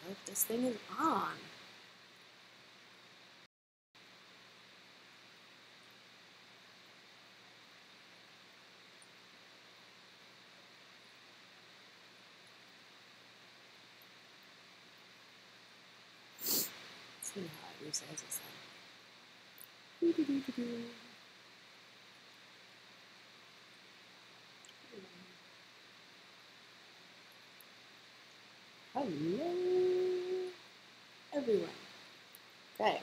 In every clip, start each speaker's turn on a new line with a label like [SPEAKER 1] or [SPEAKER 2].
[SPEAKER 1] if this thing is on. Let's see how it resizes that. Hello, everyone. Okay,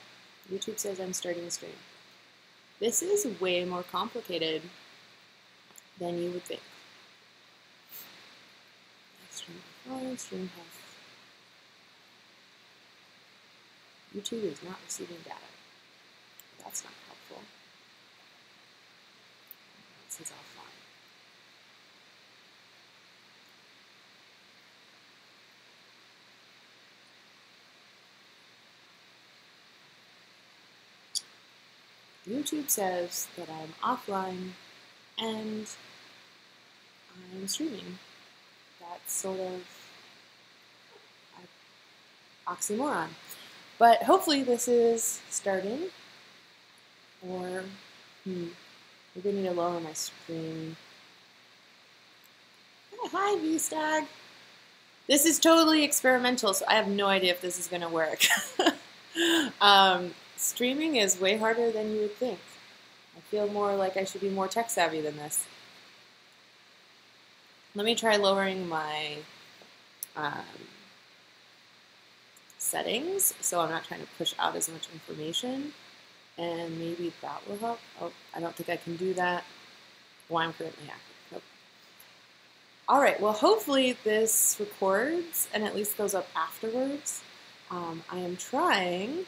[SPEAKER 1] YouTube says I'm starting a stream. This is way more complicated than you would think. Stream health. YouTube is not receiving data. That's not helpful. This is offline. YouTube says that I'm offline and I'm streaming. That's sort of an oxymoron. But hopefully this is starting, or we're going to need to lower my screen. Hi, V-stag. This is totally experimental, so I have no idea if this is going to work. Streaming is way harder than you would think. I feel more like I should be more tech savvy than this. Let me try lowering my settings so I'm not trying to push out as much information, and maybe that will help. Oh, I don't think I can do that. Well, I'm currently active. Nope. All right, well, hopefully this records and at least goes up afterwards. I am trying,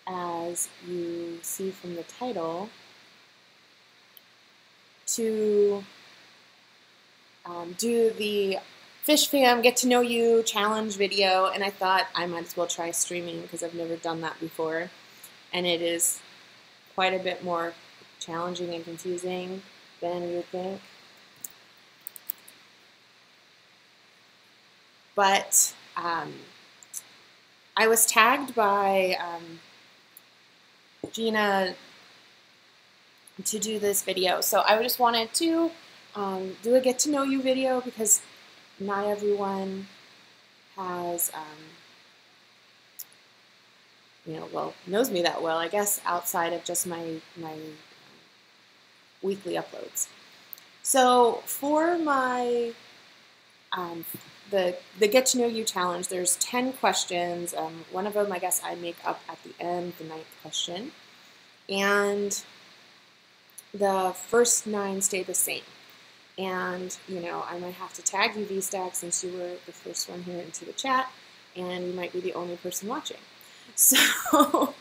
[SPEAKER 1] as you see from the title, to do the Fish Fam Get to Know You challenge video, and I thought I might as well try streaming because I've never done that before, and it is quite a bit more challenging and confusing than you would think. But I was tagged by Jena to do this video, so I just wanted to do a get to know you video because not everyone has, knows me that well, I guess, outside of just my weekly uploads. So for my the Get to Know You challenge, there's 10 questions. One of them, I guess, I make up at the end, the 9th question, and the first 9 stay the same. And, I might have to tag you, V-stag, since you were the first one here into the chat, and you might be the only person watching. So,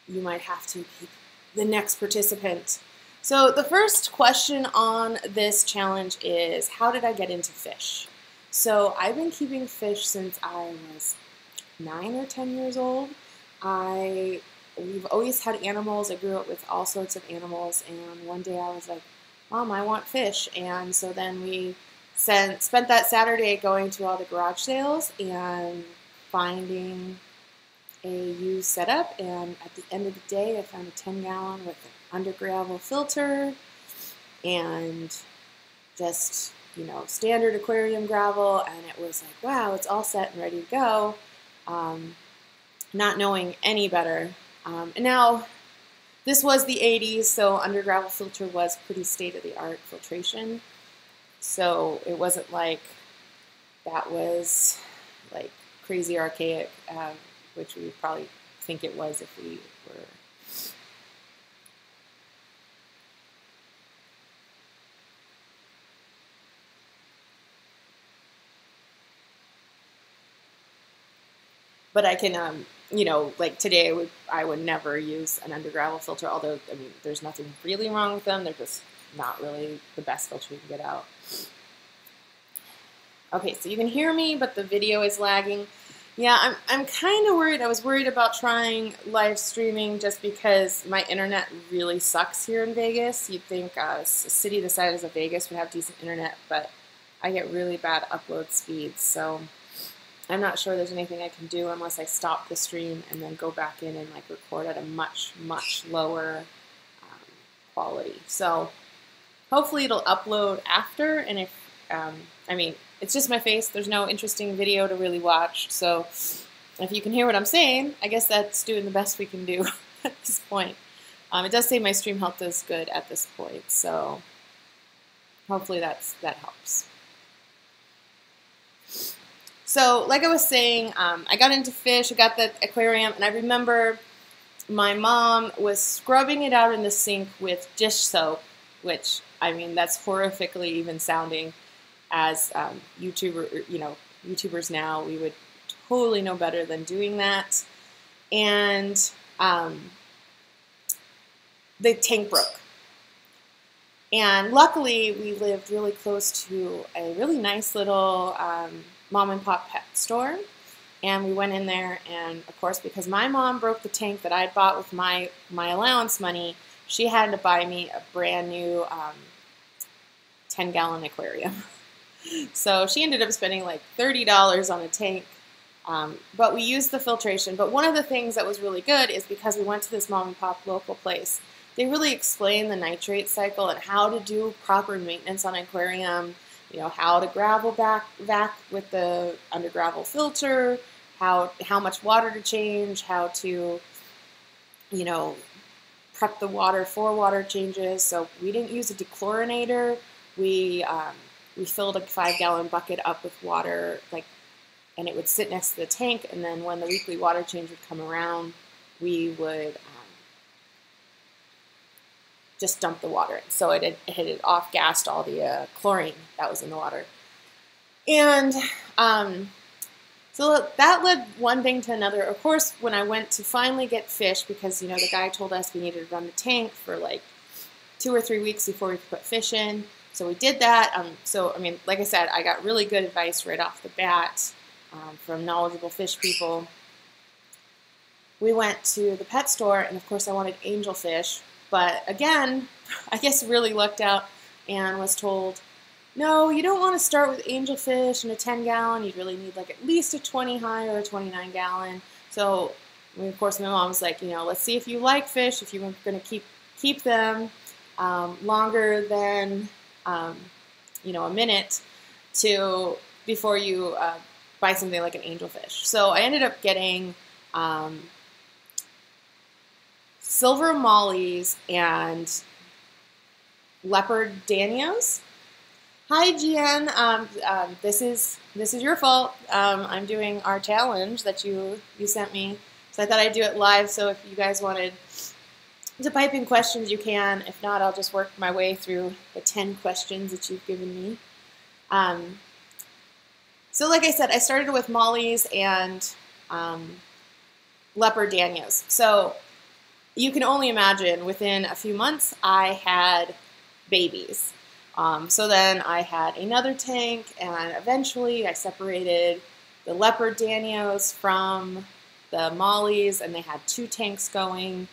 [SPEAKER 1] you might have to be the next participant. So, the first question on this challenge is, how did I get into fish? So, I've been keeping fish since I was 9 or 10 years old. We've always had animals. I grew up with all sorts of animals, and one day I was like, Mom, I want fish. And so then we spent that Saturday going to all the garage sales and finding a used setup, and at the end of the day I found a 10-gallon with an under gravel filter and just, standard aquarium gravel, and it was like, wow, it's all set and ready to go, not knowing any better. And now, this was the 80s, so under gravel filter was pretty state-of-the-art filtration. So it wasn't like that was like crazy archaic, which we would probably think it was if we were. But I can, like today, I would never use an under gravel filter, although, there's nothing really wrong with them. They're just not really the best filter you can get out. Okay, so you can hear me, but the video is lagging. Yeah, I'm kind of worried. I was worried about trying live streaming just because my internet really sucks here in Vegas. You'd think a city the size of Vegas would have decent internet, but I get really bad upload speeds, so I'm not sure there's anything I can do unless I stop the stream and then go back in and like record at a much, much lower quality. So hopefully it'll upload after, and if, I mean, it's just my face. There's no interesting video to really watch, so if you can hear what I'm saying, I guess that's doing the best we can do at this point. It does say my stream health is good at this point, so hopefully that helps. So like I was saying, I got into fish, I got the aquarium, and I remember my mom was scrubbing it out in the sink with dish soap, which, I mean, that's horrifically even sounding. As YouTubers now, we would totally know better than doing that. And the tank broke. And luckily, we lived really close to a really nice little mom and pop pet store. And we went in there, and of course, because my mom broke the tank that I had bought with my allowance money, she had to buy me a brand new 10-gallon aquarium. So she ended up spending like $30 on a tank, but we used the filtration. But one of the things that was really good is because we went to this mom and pop local place, they really explained the nitrate cycle and how to do proper maintenance on an aquarium, you know, how to gravel vac with the under gravel filter, how much water to change, how to, you know, prep the water for water changes. So we didn't use a dechlorinator. We filled a 5-gallon bucket up with water, and it would sit next to the tank, and then when the weekly water change would come around, we would just dump the water in. So it had off-gassed all the chlorine that was in the water. And so that led one thing to another. Of course, when I went to finally get fish, because, you know, the guy told us we needed to run the tank for like 2 or 3 weeks before we could put fish in. So we did that. So, I mean, like I said, I got really good advice right off the bat from knowledgeable fish people. We went to the pet store, and of course I wanted angelfish. But again, I guess really lucked out and was told, no, you don't want to start with angelfish and a 10-gallon. You'd really need like at least a 20 high or a 29-gallon. So, of course, my mom was like, you know, let's see if you like fish, if you're going to keep them longer than, you know, a minute before you buy something like an angelfish. So I ended up getting silver mollies and leopard danios. Hi, Jen. This is your fault. I'm doing our challenge that you sent me, so I thought I'd do it live. So if you guys wanted to pipe in questions, you can. If not, I'll just work my way through the 10 questions that you've given me. So like I said, I started with mollies and leopard danios. So you can only imagine, within a few months, I had babies. So then I had another tank, and eventually I separated the leopard danios from the mollies, and they had 2 tanks going.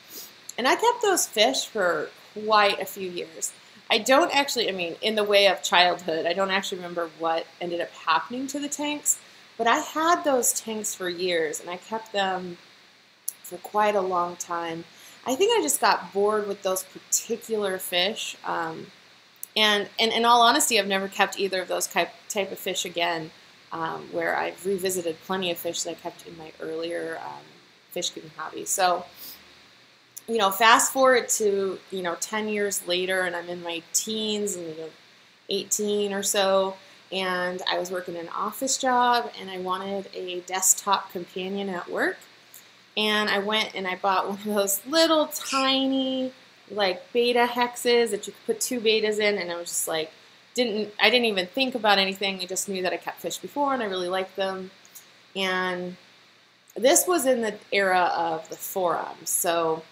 [SPEAKER 1] And I kept those fish for quite a few years. I don't actually, I mean, in the way of childhood, I don't actually remember what ended up happening to the tanks, but I had those tanks for years, and I kept them for quite a long time. I think I just got bored with those particular fish. And in all honesty, I've never kept either of those type of fish again, where I've revisited plenty of fish that I kept in my earlier fish keeping hobby. So, you know, fast forward to, 10 years later, and I'm in my teens, and 18 or so, and I was working an office job, and I wanted a desktop companion at work. And I went and I bought one of those little tiny, like, beta hexes that you could put 2 betas in, and I was just like, I didn't even think about anything. I just knew that I kept fish before, and I really liked them. And this was in the era of the forums, so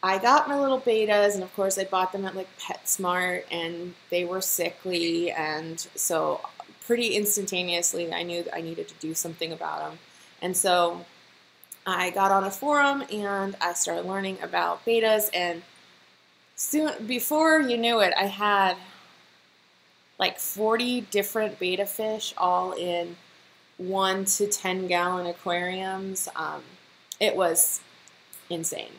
[SPEAKER 1] I got my little betas, and of course I bought them at like PetSmart, and they were sickly, and so pretty instantaneously I knew that I needed to do something about them. And so I got on a forum, and I started learning about betas, and soon, before you knew it, I had like 40 different betta fish, all in 1 to 10 gallon aquariums. It was insane.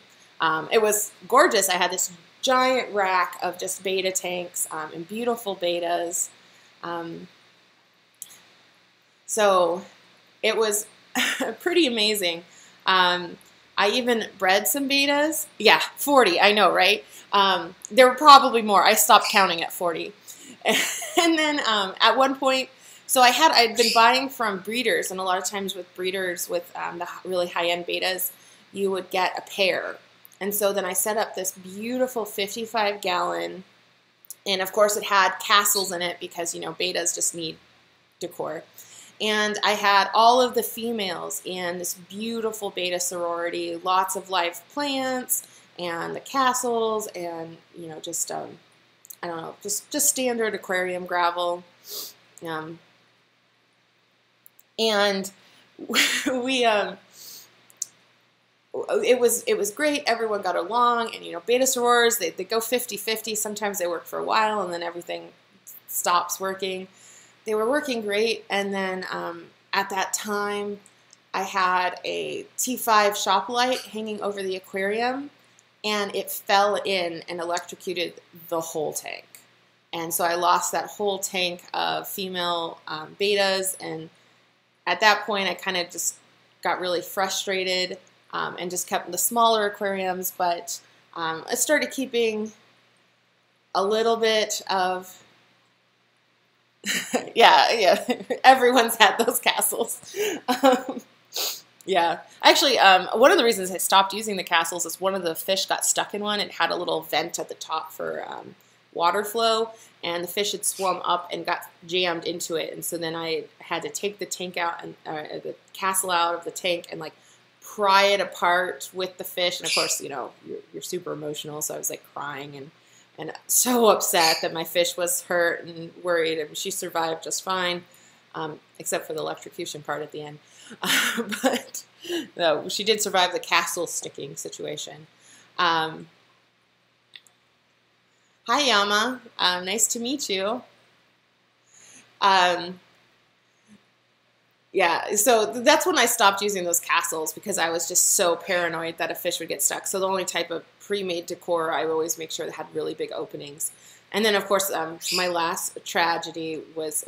[SPEAKER 1] It was gorgeous. I had this giant rack of just betta tanks and beautiful bettas. So it was pretty amazing. I even bred some bettas. Yeah, 40, I know, right? There were probably more. I stopped counting at 40. And then at one point, so I'd been buying from breeders, and a lot of times with breeders with the really high-end bettas, you would get a pair. And so then I set up this beautiful 55-gallon, and of course it had castles in it because, you know, bettas just need decor. And I had all of the females in this beautiful betta sorority, lots of live plants and the castles, and, you know, just I don't know, just standard aquarium gravel. And we it was great. Everyone got along, and, you know, betta sorors, they go 50-50. Sometimes they work for a while and then everything stops working. They were working great, and then at that time I had a T5 shop light hanging over the aquarium, and it fell in and electrocuted the whole tank. And so I lost that whole tank of female bettas, and at that point I kind of just got really frustrated and just kept the smaller aquariums, but I started keeping a little bit of yeah, everyone's had those castles. Yeah, actually, one of the reasons I stopped using the castles is one of the fish got stuck in one. It had a little vent at the top for water flow, and the fish had swum up and got jammed into it. And so then I had to take the tank out and the castle out of the tank and like pry it apart with the fish. And of course, you know, you're super emotional, so I was like crying and so upset that my fish was hurt and worried, and she survived just fine, except for the electrocution part at the end. But no, she did survive the castle sticking situation. Hi, Yama. Nice to meet you. Yeah, so that's when I stopped using those castles, because I was just so paranoid that a fish would get stuck. So the only type of pre-made decor, I always make sure that had really big openings. And then, of course, my last tragedy was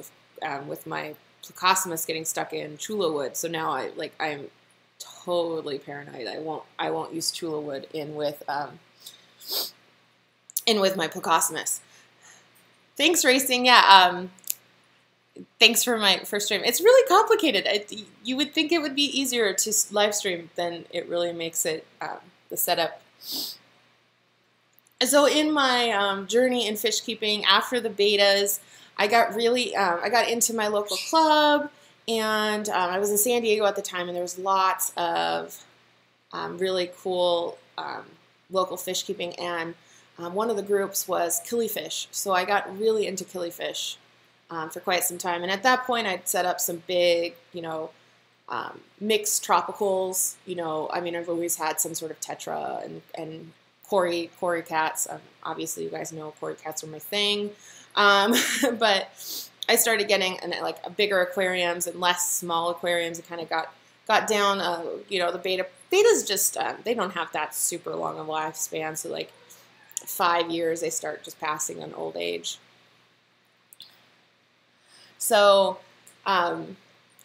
[SPEAKER 1] with my Plecostomus getting stuck in Chula wood. So now I'm totally paranoid. I won't use Chula wood in with my Plecostomus. Thanks, Racing. Yeah. Thanks for my first stream. It's really complicated. You would think it would be easier to live stream than it really makes it, the setup. So in my journey in fish keeping, after the bettas, I got into my local club, and I was in San Diego at the time, and there was lots of really cool local fish keeping, and one of the groups was killifish. So I got really into killifish for quite some time. And at that point, I'd set up some big, you know, mixed tropicals. You know, I mean, I've always had some sort of tetra and Cory cats. Obviously, you guys know Cory cats are my thing. But I started getting like bigger aquariums and less small aquariums, and kind of got down, you know, the bettas just, they don't have that super long a lifespan. So like 5 years, they start just passing on old age. So I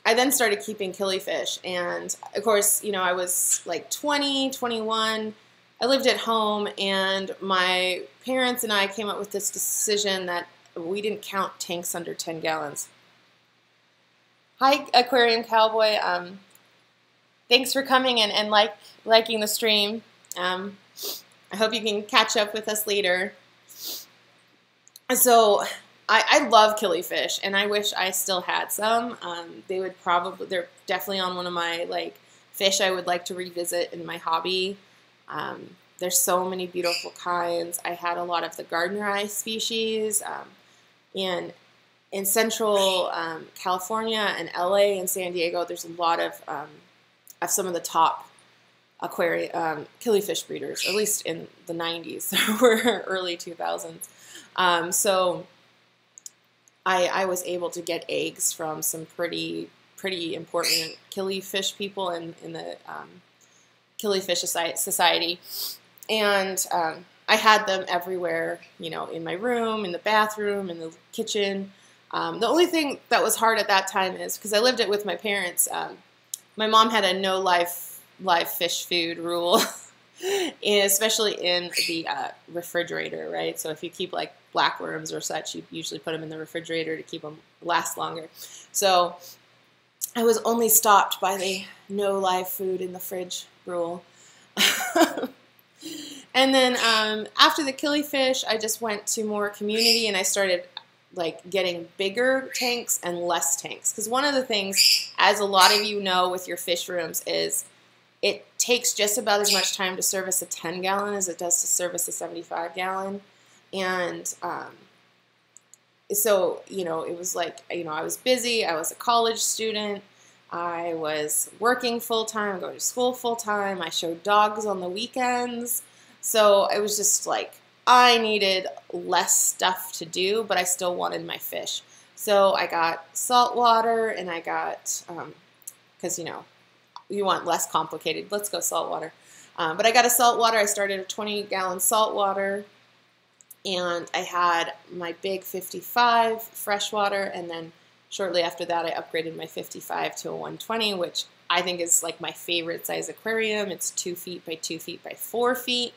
[SPEAKER 1] then started keeping killifish, and of course, you know, I was like 20, 21. I lived at home, and my parents and I came up with this decision that we didn't count tanks under 10 gallons. Hi, Aquarium Cowboy. Thanks for coming and liking the stream. I hope you can catch up with us later. So I love killifish, and I wish I still had some. They're definitely on one of my like fish I would like to revisit in my hobby. There's so many beautiful kinds. I had a lot of the Gardneri species, in Central California and LA and San Diego. There's a lot of some of the top aquarium killifish breeders, at least in the 90s or early 2000s. So I was able to get eggs from some pretty important killifish people in the Killifish Society, and I had them everywhere, you know, in my room, in the bathroom, in the kitchen. The only thing that was hard at that time is because I lived it with my parents. My mom had a no live fish food rule, especially in the refrigerator, right? So if you keep like blackworms or such, you usually put them in the refrigerator to keep them last longer. So I was only stopped by the no live food in the fridge rule. And then after the killifish, I just went to more community, and I started like getting bigger tanks and less tanks. Because one of the things, as a lot of you know with your fish rooms, is it takes just about as much time to service a 10-gallon as it does to service a 75-gallon. And so, you know, it was like, you know, I was busy. I was a college student. I was working full-time, going to school full-time. I showed dogs on the weekends. So it was just like, I needed less stuff to do, but I still wanted my fish. So I got salt water, and I got, because, you know, you want less complicated, let's go salt water. But I got a salt water. I started a 20-gallon salt water, and I had my big 55 freshwater, and then shortly after that I upgraded my 55 to a 120, which I think is like my favorite size aquarium. It's 2 feet by 2 feet by 4 feet.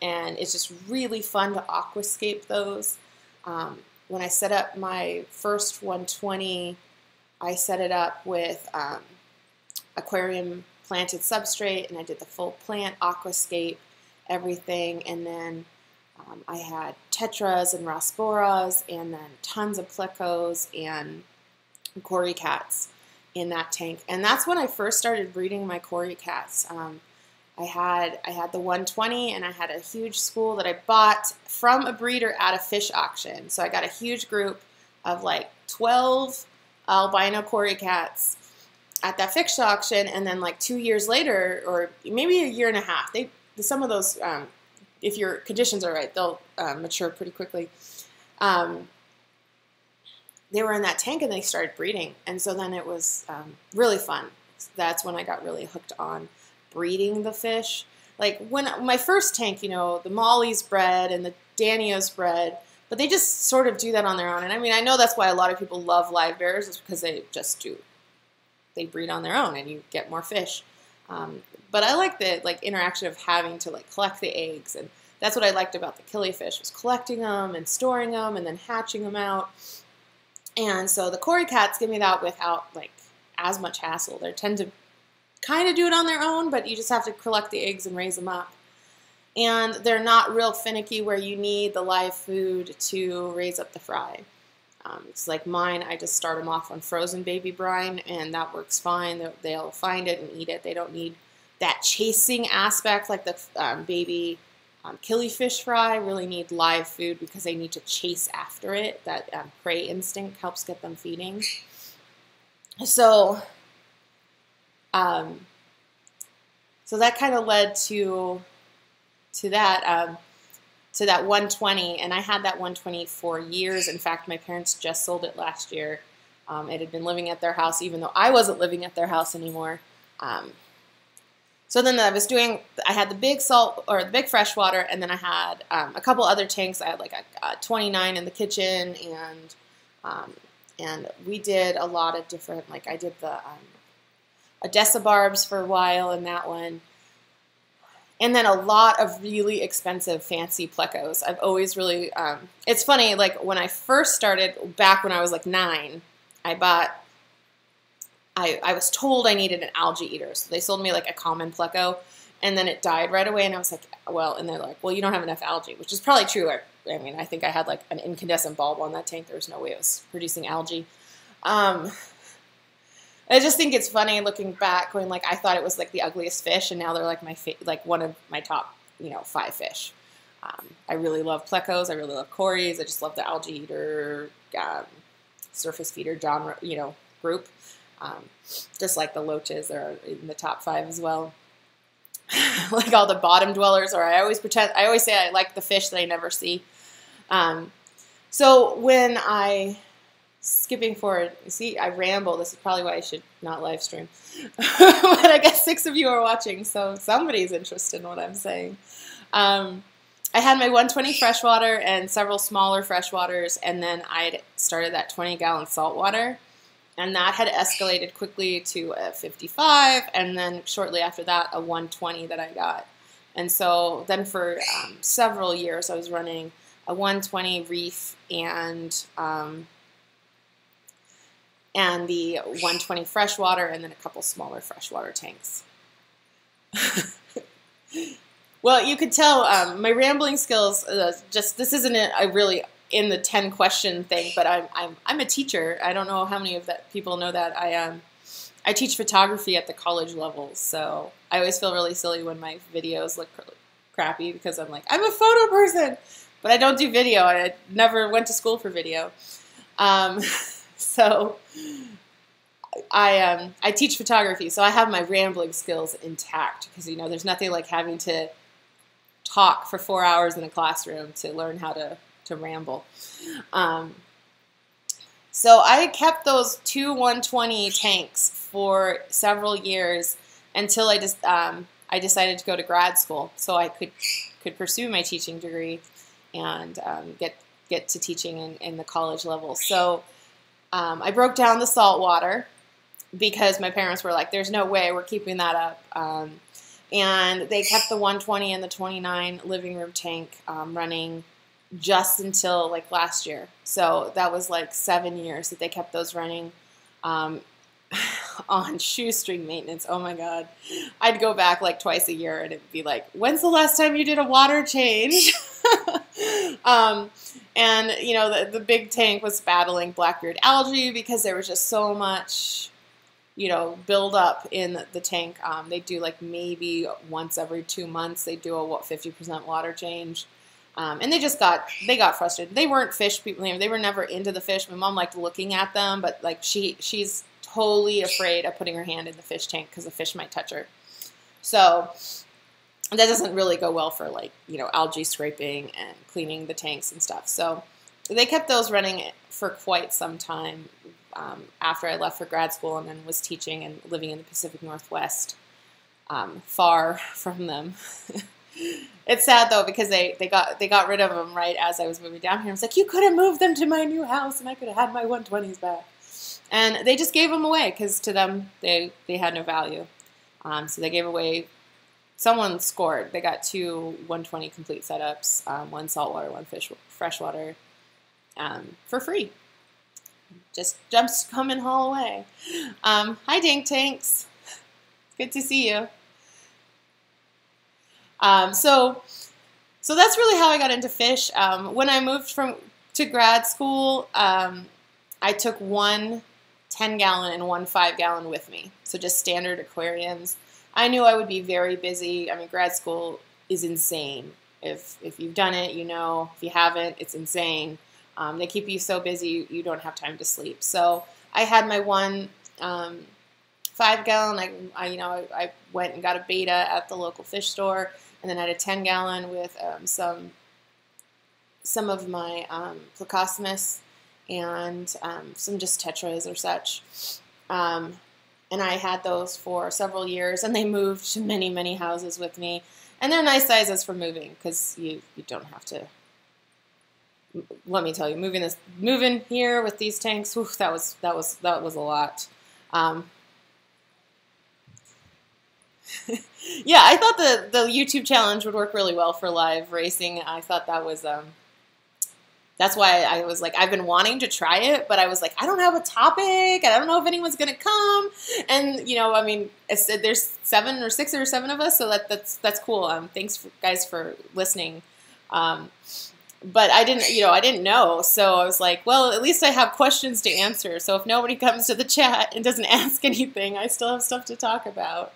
[SPEAKER 1] And it's just really fun to aquascape those. When I set up my first 120, I set it up with aquarium planted substrate, and I did the full plant aquascape, everything. And then I had tetras and rasboras, and then tons of plecos and cory cats in that tank. And that's when I first started breeding my cory cats. I had the 120, and I had a huge school that I bought from a breeder at a fish auction. So I got a huge group of like 12 albino cory cats at that fish auction, and then like 2 years later, or maybe a year and a half, some of those, if your conditions are right, they'll mature pretty quickly. They were in that tank, and they started breeding, and so then it was really fun. That's when I got really hooked on breeding the fish. Like when my first tank, you know, the Molly's bred and the Danios bred, but they just sort of do that on their own. And I mean, I know that's why a lot of people love live bears, is because they just do. They breed on their own, and you get more fish. But I like the interaction of having to like collect the eggs, and that's what I liked about the killifish, was collecting them and storing them and then hatching them out. And so the cory cats give me that without like as much hassle. They tend to kind of do it on their own, but you just have to collect the eggs and raise them up. And they're not real finicky where you need the live food to raise up the fry. It's like mine, I just start them off on frozen baby brine, and that works fine. They'll find it and eat it. They don't need that chasing aspect like the baby killifish fry really need live food, because they need to chase after it. That prey instinct helps get them feeding. So that kind of led to that 120, and I had that 120 for years. In fact, my parents just sold it last year. It had been living at their house, even though I wasn't living at their house anymore. So then I had the big salt, or the big freshwater, and then I had a couple other tanks. I had like a 29 in the kitchen, and we did a lot of different, like I did the decibarbs for a while in that one. And then a lot of really expensive, fancy plecos. I've always really, it's funny, like when I first started, back when I was like 9, I was told I needed an algae eater. So they sold me like a common pleco, and then it died right away. And I was like, well, and they're like, well, you don't have enough algae, which is probably true. I mean, I think I had like an incandescent bulb on that tank. There was no way it was producing algae. I just think it's funny looking back when like I thought it was like the ugliest fish, and now they're like like one of my top 5 fish. I really love plecos. I really love cories. I just love the algae eater, surface feeder genre, group. Just like the loaches, they're in the top 5 as well. Like all the bottom dwellers, or I always say I like the fish that I never see. So when I skipping forward, you see, I ramble. This is probably why I should not live stream. But I guess 6 of you are watching, so somebody's interested in what I'm saying. I had my 120 freshwater and several smaller freshwaters, and then I started that 20-gallon saltwater, and that had escalated quickly to a 55, and then shortly after that, a 120 that I got. And so then for several years, I was running a 120 reef and the 120 freshwater, and then a couple smaller freshwater tanks. Well, you could tell my rambling skills. This isn't a really in the 10 question thing, but I'm a teacher. I don't know how many of that people know that I teach photography at the college level, so I always feel really silly when my videos look crappy because I'm like, I'm a photo person, but I don't do video. I never went to school for video. So I teach photography, so I have my rambling skills intact because, you know, there's nothing like having to talk for 4 hours in a classroom to learn how to ramble. So I kept those 2 120 tanks for several years until I decided to go to grad school so I could pursue my teaching degree and get to teaching in the college level. So I broke down the salt water because my parents were like, there's no way we're keeping that up. And they kept the 120 and the 29 living room tank running just until like last year. So that was like 7 years that they kept those running on shoestring maintenance. Oh my God. I'd go back like twice a year and it'd be like, when's the last time you did a water change? And, you know, the big tank was battling blackbeard algae because there was just so much, you know, build up in the tank. They do like maybe once every 2 months, they do a 50% water change. And they got frustrated. They weren't fish people. They were never into the fish. My mom liked looking at them, but like she's totally afraid of putting her hand in the fish tank because the fish might touch her. So that doesn't really go well for, like, you know, algae scraping and cleaning the tanks and stuff. So they kept those running for quite some time after I left for grad school and then was teaching and living in the Pacific Northwest, far from them. It's sad though because they got rid of them right as I was moving down here. I was like, you could have moved them to my new house and I could have had my 120s back. And they just gave them away because to them they had no value. So they gave away. Someone scored. They got 2 120 complete setups, 1 saltwater, 1 freshwater, for free. Just come and haul away. Hi, Dink Tanks. Good to see you. So that's really how I got into fish. When I moved to grad school, I took 1 10-gallon and 1 5-gallon with me. So just standard aquariums. I knew I would be very busy. I mean, grad school is insane. If you've done it, you know. If you haven't, it's insane. They keep you so busy you don't have time to sleep. So I had my 1 5-gallon. I went and got a beta at the local fish store, and then I had a 10-gallon with some of my Plecostomus and some just tetras or such. And I had those for several years, and they moved to many, many houses with me. And they're nice sizes for moving because you don't have to. Let me tell you, moving here with these tanks, whew, that was a lot. Yeah, I thought the YouTube challenge would work really well for live racing. I thought that was that's why I was like, I've been wanting to try it, but I was like, I don't have a topic, and I don't know if anyone's going to come. And, you know, I mean, I said there's 6 or 7 of us, so that's cool. Thanks, guys, for listening. But I didn't know. So I was like, well, at least I have questions to answer. So if nobody comes to the chat and doesn't ask anything, I still have stuff to talk about.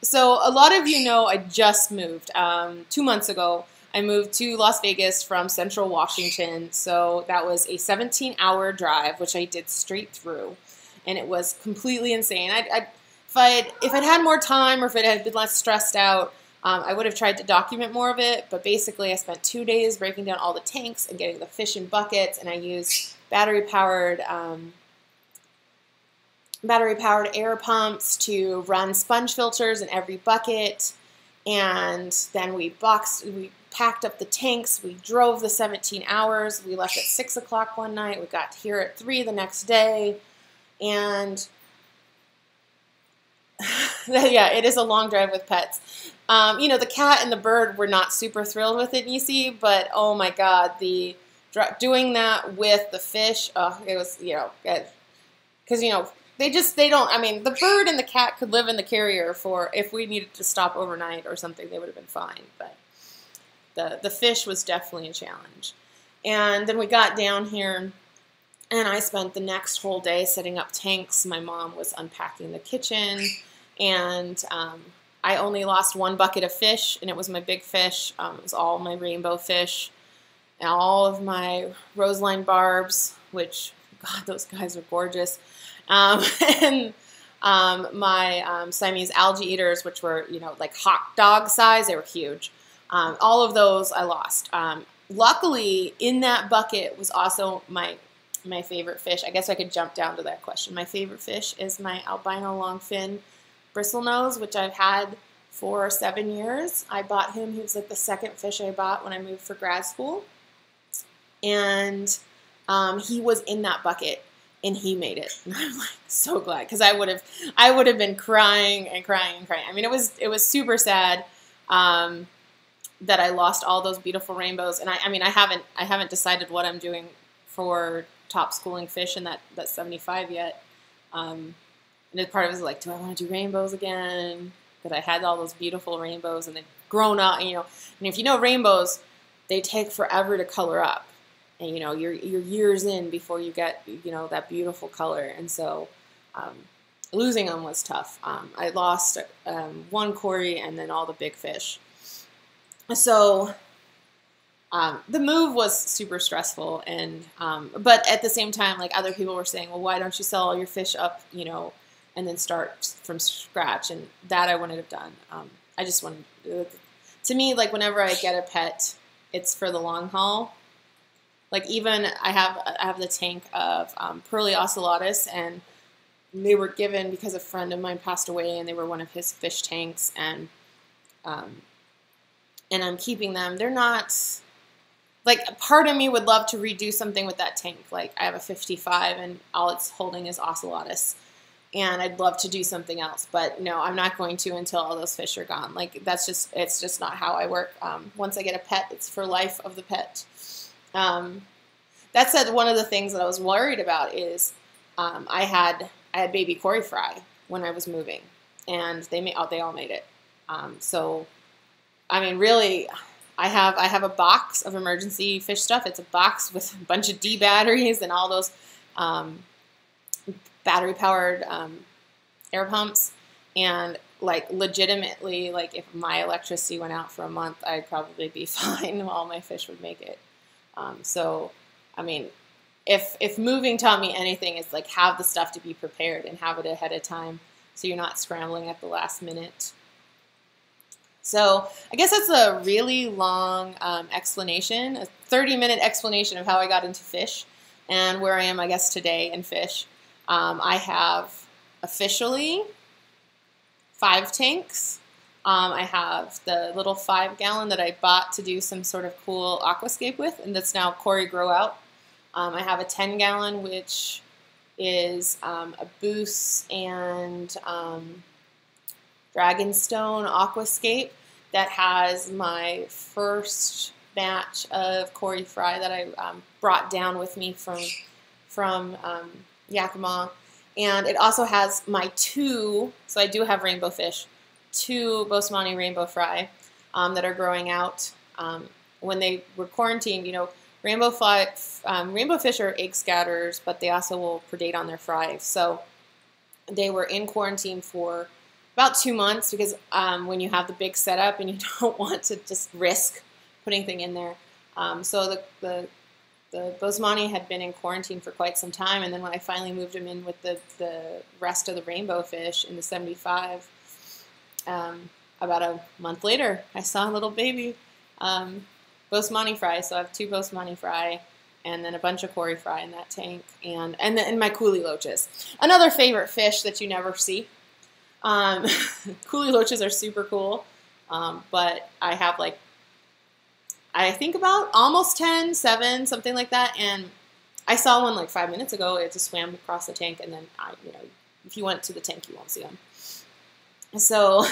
[SPEAKER 1] So a lot of you know I just moved. 2 months ago, I moved to Las Vegas from Central Washington. So that was a 17-hour drive, which I did straight through. And it was completely insane. If I'd had more time or if it had been less stressed out, I would have tried to document more of it. But basically, I spent 2 days breaking down all the tanks and getting the fish in buckets. And I used battery-powered air pumps to run sponge filters in every bucket. And then we packed up the tanks. We drove the 17 hours. We left at 6 o'clock one night. We got here at 3 the next day. And yeah, it is a long drive with pets. You know, the cat and the bird were not super thrilled with it, you see, but oh my God, doing that with the fish, it was, you know, because, you know, they don't, I mean, the bird and the cat could live in the carrier for, if we needed to stop overnight or something, they would have been fine, but the fish was definitely a challenge. And then we got down here, and I spent the next whole day setting up tanks. My mom was unpacking the kitchen, and I only lost 1 bucket of fish, and it was my big fish. It was all my rainbow fish, and all of my roseline barbs, which, God, those guys are gorgeous. And my Siamese algae eaters, which were, you know, like hot dog size. They were huge. All of those I lost. Luckily, in that bucket was also my favorite fish. I guess I could jump down to that question. My favorite fish is my albino longfin bristlenose, which I've had for 7 years. I bought him. He was like the second fish I bought when I moved for grad school. And he was in that bucket, and he made it. And I'm like so glad, because I would have been crying and crying and crying. I mean, it was super sad that I lost all those beautiful rainbows. And I mean, I haven't decided what I'm doing for top schooling fish in that 75 yet. And part of it was like, do I want to do rainbows again? But I had all those beautiful rainbows, and they've grown up, you know. And if you know rainbows, they take forever to color up. And, you know, you're years in before you get, you know, that beautiful color. And so losing them was tough. I lost 1 Cory and then all the big fish. So the move was super stressful. And but at the same time, like, other people were saying, well, why don't you sell all your fish up, you know, and then start from scratch? And that I wouldn't have done. I just wanted, to me, like, whenever I get a pet, it's for the long haul. Like, even I have the tank of Pearly ocellatus, and they were given because a friend of mine passed away, and they were one of his fish tanks, and I'm keeping them. They're not, like, part of me would love to redo something with that tank. Like, I have a 55, and all it's holding is ocellatus, and I'd love to do something else, but no, I'm not going to until all those fish are gone. Like, it's just not how I work. Once I get a pet, it's for life of the pet. That said, one of the things that I was worried about is I had baby Cory fry when I was moving, and they all made it. So, I mean, really, I have a box of emergency fish stuff. It's a box with a bunch of D batteries and all those battery-powered air pumps, and, like, legitimately, like, if my electricity went out for a month, I'd probably be fine. All my fish would make it. So, I mean, if moving taught me anything, it's like, have the stuff to be prepared and have it ahead of time so you're not scrambling at the last minute. So I guess that's a really long explanation, a 30-minute explanation of how I got into fish and where I am, I guess, today in fish. I have officially 5 tanks. I have the little 5-gallon that I bought to do some sort of cool aquascape with, and that's now Cory Grow Out. I have a 10-gallon, which is a Boos and Dragonstone aquascape that has my first batch of Cory fry that I brought down with me from Yakima. And it also has my 2, so I do have rainbow fish, 2 Boesemani rainbow fry that are growing out. When they were quarantined, you know, rainbow fish are egg scatterers, but they also will predate on their fry. So they were in quarantine for about 2 months because when you have the big setup and you don't want to just risk putting thing in there. So the Boesemani had been in quarantine for quite some time, and then when I finally moved them in with the rest of the rainbow fish in the 75, about a month later, I saw a little baby Boesemani fry. So I have 2 Boesemani fry, and then a bunch of cory fry in that tank, and my coolie loaches. Another favorite fish that you never see. Coolie loaches are super cool, but I have like, I think about almost 10, 7, something like that, and I saw one like 5 minutes ago. It just swam across the tank, and then if you went to the tank, you won't see them. So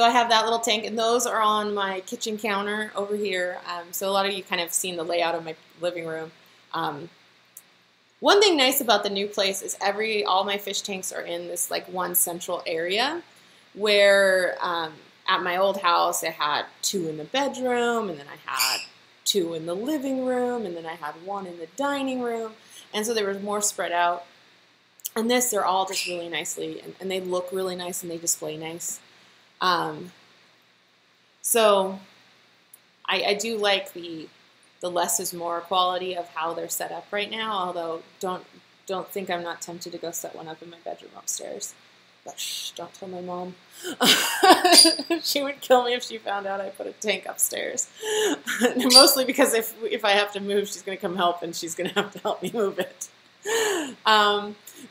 [SPEAKER 1] I have that little tank, and those are on my kitchen counter over here. So a lot of you kind of seen the layout of my living room. One thing nice about the new place is all my fish tanks are in this like one central area, where at my old house I had 2 in the bedroom, and then I had 2 in the living room, and then I had 1 in the dining room, and so they were more spread out. And they're all just really nicely, and they look really nice, and they display nice. So I do like the less is more quality of how they're set up right now, although don't think I'm not tempted to go set one up in my bedroom upstairs. But shh, don't tell my mom. She would kill me if she found out I put a tank upstairs. Mostly because if I have to move, she's going to come help, and she's going to have to help me move it.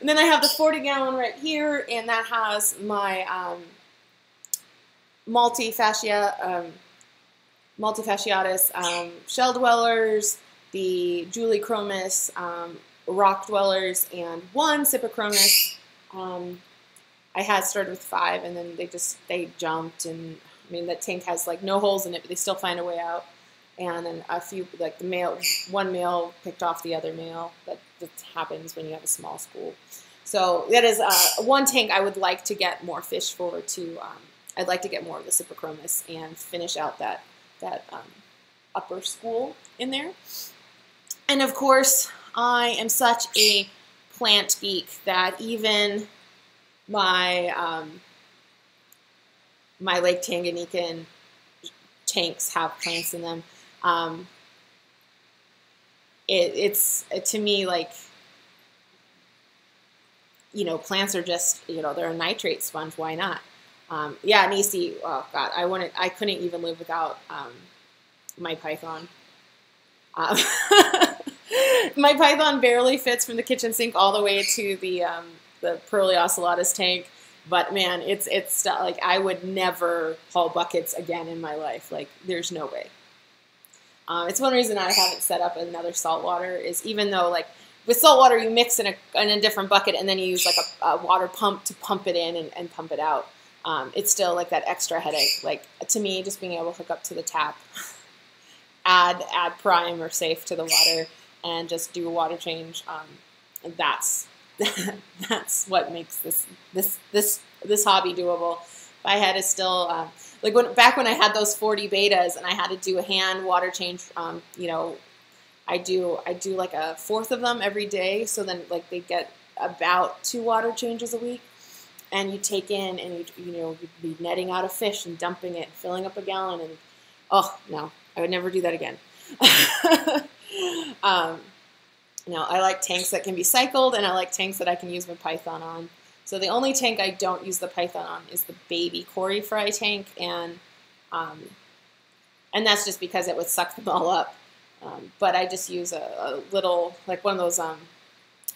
[SPEAKER 1] And then I have the 40-gallon right here, and that has my multifasciatus shell dwellers, the Juliochromis rock dwellers, and 1 Cypachromis. I had started with 5, and then they jumped, and I mean that tank has like no holes in it, but they still find a way out. And then a few, like one male picked off the other male. That happens when you have a small school. So that is one tank I would like to get more fish for. I'd like to get more of the Cypachromis and finish out that upper school in there. And of course, I am such a plant geek that even my Lake Tanganyika tanks have plants in them. It's to me like, plants are just, they're a nitrate sponge. Why not? Yeah, Nisi. Oh God, I couldn't even live without my python. My python barely fits from the kitchen sink all the way to the Pearly ocellatus tank. But man, it's like I would never haul buckets again in my life. Like there's no way. It's one reason I haven't set up another saltwater, is even though like with saltwater you mix in a different bucket, and then you use like a water pump to pump it in and pump it out. It's still like that extra headache. Like to me, just being able to hook up to the tap, add prime or safe to the water, and just do a water change. That's what makes this hobby doable. My head is still back when I had those 40 betas and I had to do a hand water change. I do like a 1/4 of them every day. So then like they get about 2 water changes a week, and you take in and you'd be netting out a fish and dumping it, filling up a gallon, and oh no, I would never do that again. I like tanks that can be cycled, and I like tanks that I can use my python on. So the only tank I don't use the python on is the baby cory fry tank, and that's just because it would suck them all up. But I just use a little, like one of those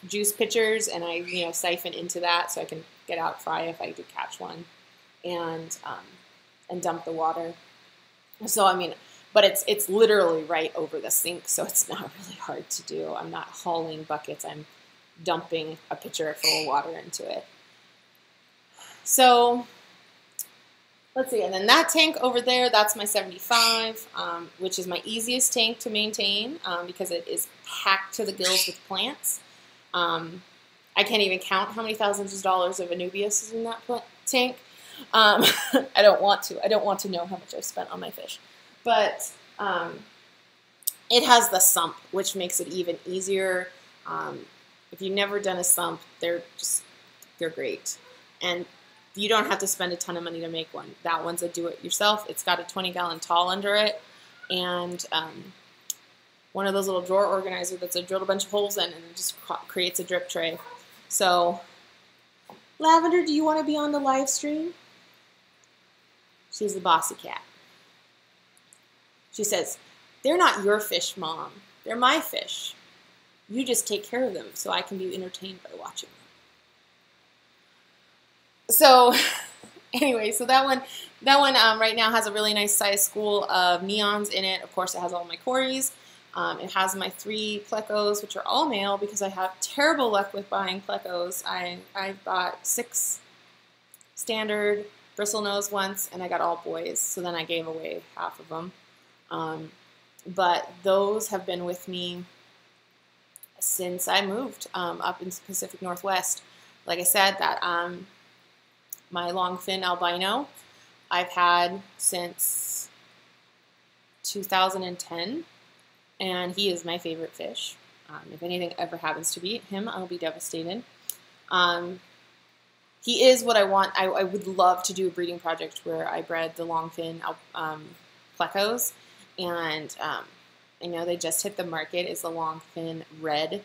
[SPEAKER 1] juice pitchers, and I siphon into that so I can get out fry if I do catch one, and dump the water. So I mean. But it's literally right over the sink, so it's not really hard to do. I'm not hauling buckets. I'm dumping a pitcher full of water into it. So let's see. And then that tank over there, that's my 75, which is my easiest tank to maintain because it is packed to the gills with plants. I can't even count how many thousands of dollars of Anubias is in that tank. I don't want to. I don't want to know how much I've spent on my fish. But it has the sump, which makes it even easier. If you've never done a sump, they're great. And you don't have to spend a ton of money to make one. That one's a do-it-yourself. It's got a 20-gallon tall under it, and one of those little drawer organizers that's drilled a bunch of holes in, and it just creates a drip tray. So, Lavender, do you want to be on the live stream? She's the bossy cat. She says, "They're not your fish, Mom. They're my fish. You just take care of them so I can be entertained by watching them. So anyway, so that one right now has a really nice size school of neons in it. Of course, it has all my cories. It has my 3 plecos, which are all male because I have terrible luck with buying plecos. I bought 6 standard bristlenose once, and I got all boys, so then I gave away half of them. But those have been with me since I moved up into the Pacific Northwest. Like I said, that my longfin albino I've had since 2010, and he is my favorite fish. If anything ever happens to be him, I'll be devastated. He is what I want. I would love to do a breeding project where I bred the longfin plecos, and I know they just hit the market is the longfin red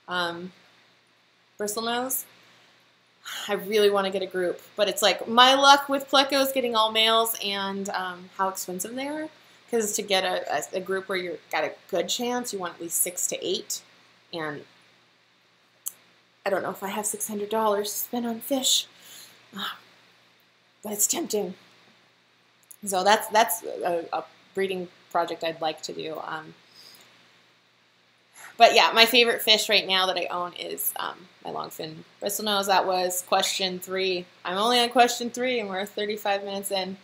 [SPEAKER 1] bristlenose. I really want to get a group, but it's like my luck with plecos getting all males and how expensive they are. Because to get a group where you've got a good chance, you want at least 6 to 8, and I don't know if I have $600 to spend on fish, but it's tempting. So that's a breeding project I'd like to do. But yeah, my favorite fish right now that I own is my longfin bristlenose. That was question 3. I'm only on question 3, and we're 35 minutes in.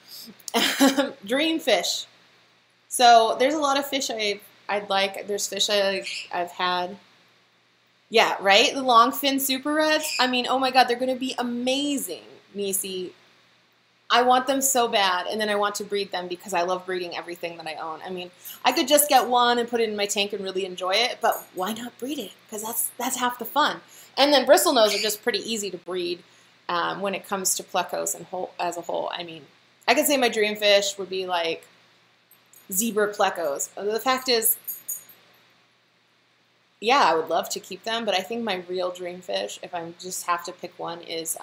[SPEAKER 1] Dream fish. So there's a lot of fish I'd like. There's fish I've had. Yeah, right? The longfin super reds. I mean, oh my God, they're going to be amazing, Nisi. I want them so bad, and then I want to breed them because I love breeding everything that I own. I mean, I could just get one and put it in my tank and really enjoy it, but why not breed it? Because that's half the fun. And then bristlenose are just pretty easy to breed when it comes to plecos and as a whole. I mean, I could say my dream fish would be like zebra plecos. The fact is, yeah, I would love to keep them, but I think my real dream fish, if I just have to pick one, is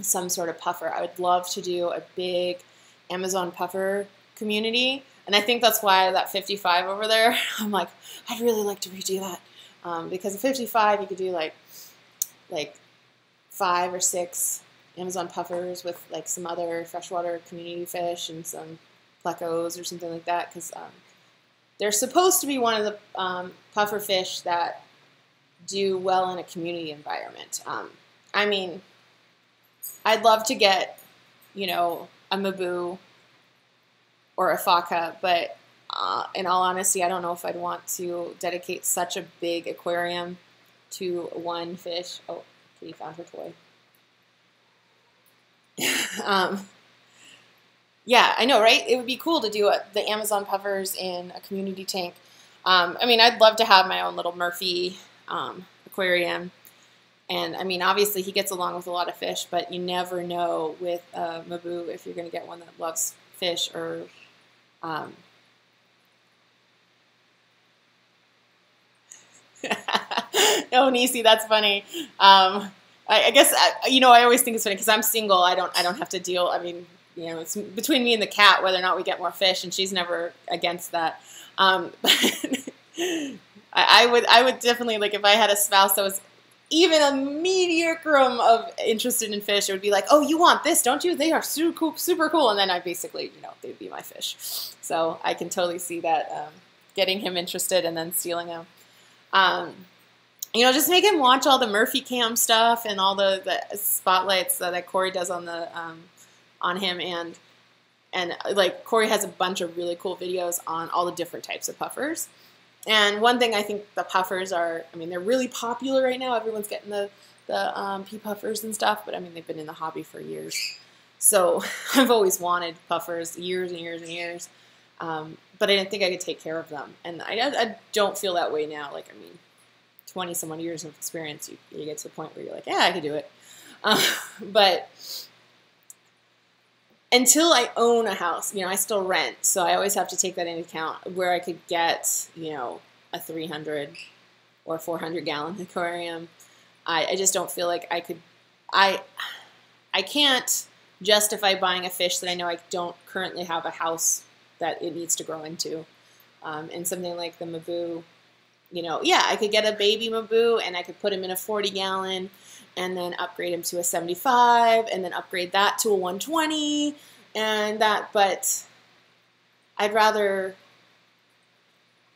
[SPEAKER 1] some sort of puffer. I would love to do a big Amazon puffer community, and I think that's why that 55 over there, I'm like, I'd really like to redo that, because at 55 you could do like 5 or 6 Amazon puffers with like some other freshwater community fish and some plecos or something like that, because they're supposed to be one of the puffer fish that do well in a community environment. I mean, I'd love to get, you know, a Mabu or a Faka, but in all honesty, I don't know if I'd want to dedicate such a big aquarium to one fish. Oh, Kitty found her toy. Yeah, I know, right? It would be cool to do the Amazon puffers in a community tank. I mean, I'd love to have my own little Murphy aquarium. And, I mean, obviously he gets along with a lot of fish, but you never know with Mabu if you're going to get one that loves fish or... Oh, Nisi, that's funny. I guess, you know, I always think it's funny because I'm single. I don't have to deal, I mean... You know, it's between me and the cat whether or not we get more fish, and she's never against that. But I would definitely, like, if I had a spouse that was even a mediocrum of interested in fish, it would be like, oh, you want this, don't you? They are super cool. And then I basically, you know, they'd be my fish. So I can totally see that getting him interested and then stealing him. You know, just make him watch all the Murphy Cam stuff and all the spotlights that Corey does on the on him, and like Corey has a bunch of really cool videos on all the different types of puffers. And one thing I think the puffers are, I mean, they're really popular right now. Everyone's getting the pea puffers and stuff, but I mean, they've been in the hobby for years. So I've always wanted puffers, years and years and years, but I didn't think I could take care of them. And I don't feel that way now. Like, I mean, 20-some years of experience, you get to the point where you're like, yeah, I could do it. But until I own a house, you know, I still rent, so I always have to take that into account, where I could get, you know, a 300 or 400 gallon aquarium. I just don't feel like I could, I can't justify buying a fish that I know I don't currently have a house that it needs to grow into. And something like the Maboo, yeah, I could get a baby Maboo and I could put him in a 40-gallon and then upgrade him to a 75 and then upgrade that to a 120 and that, but I'd rather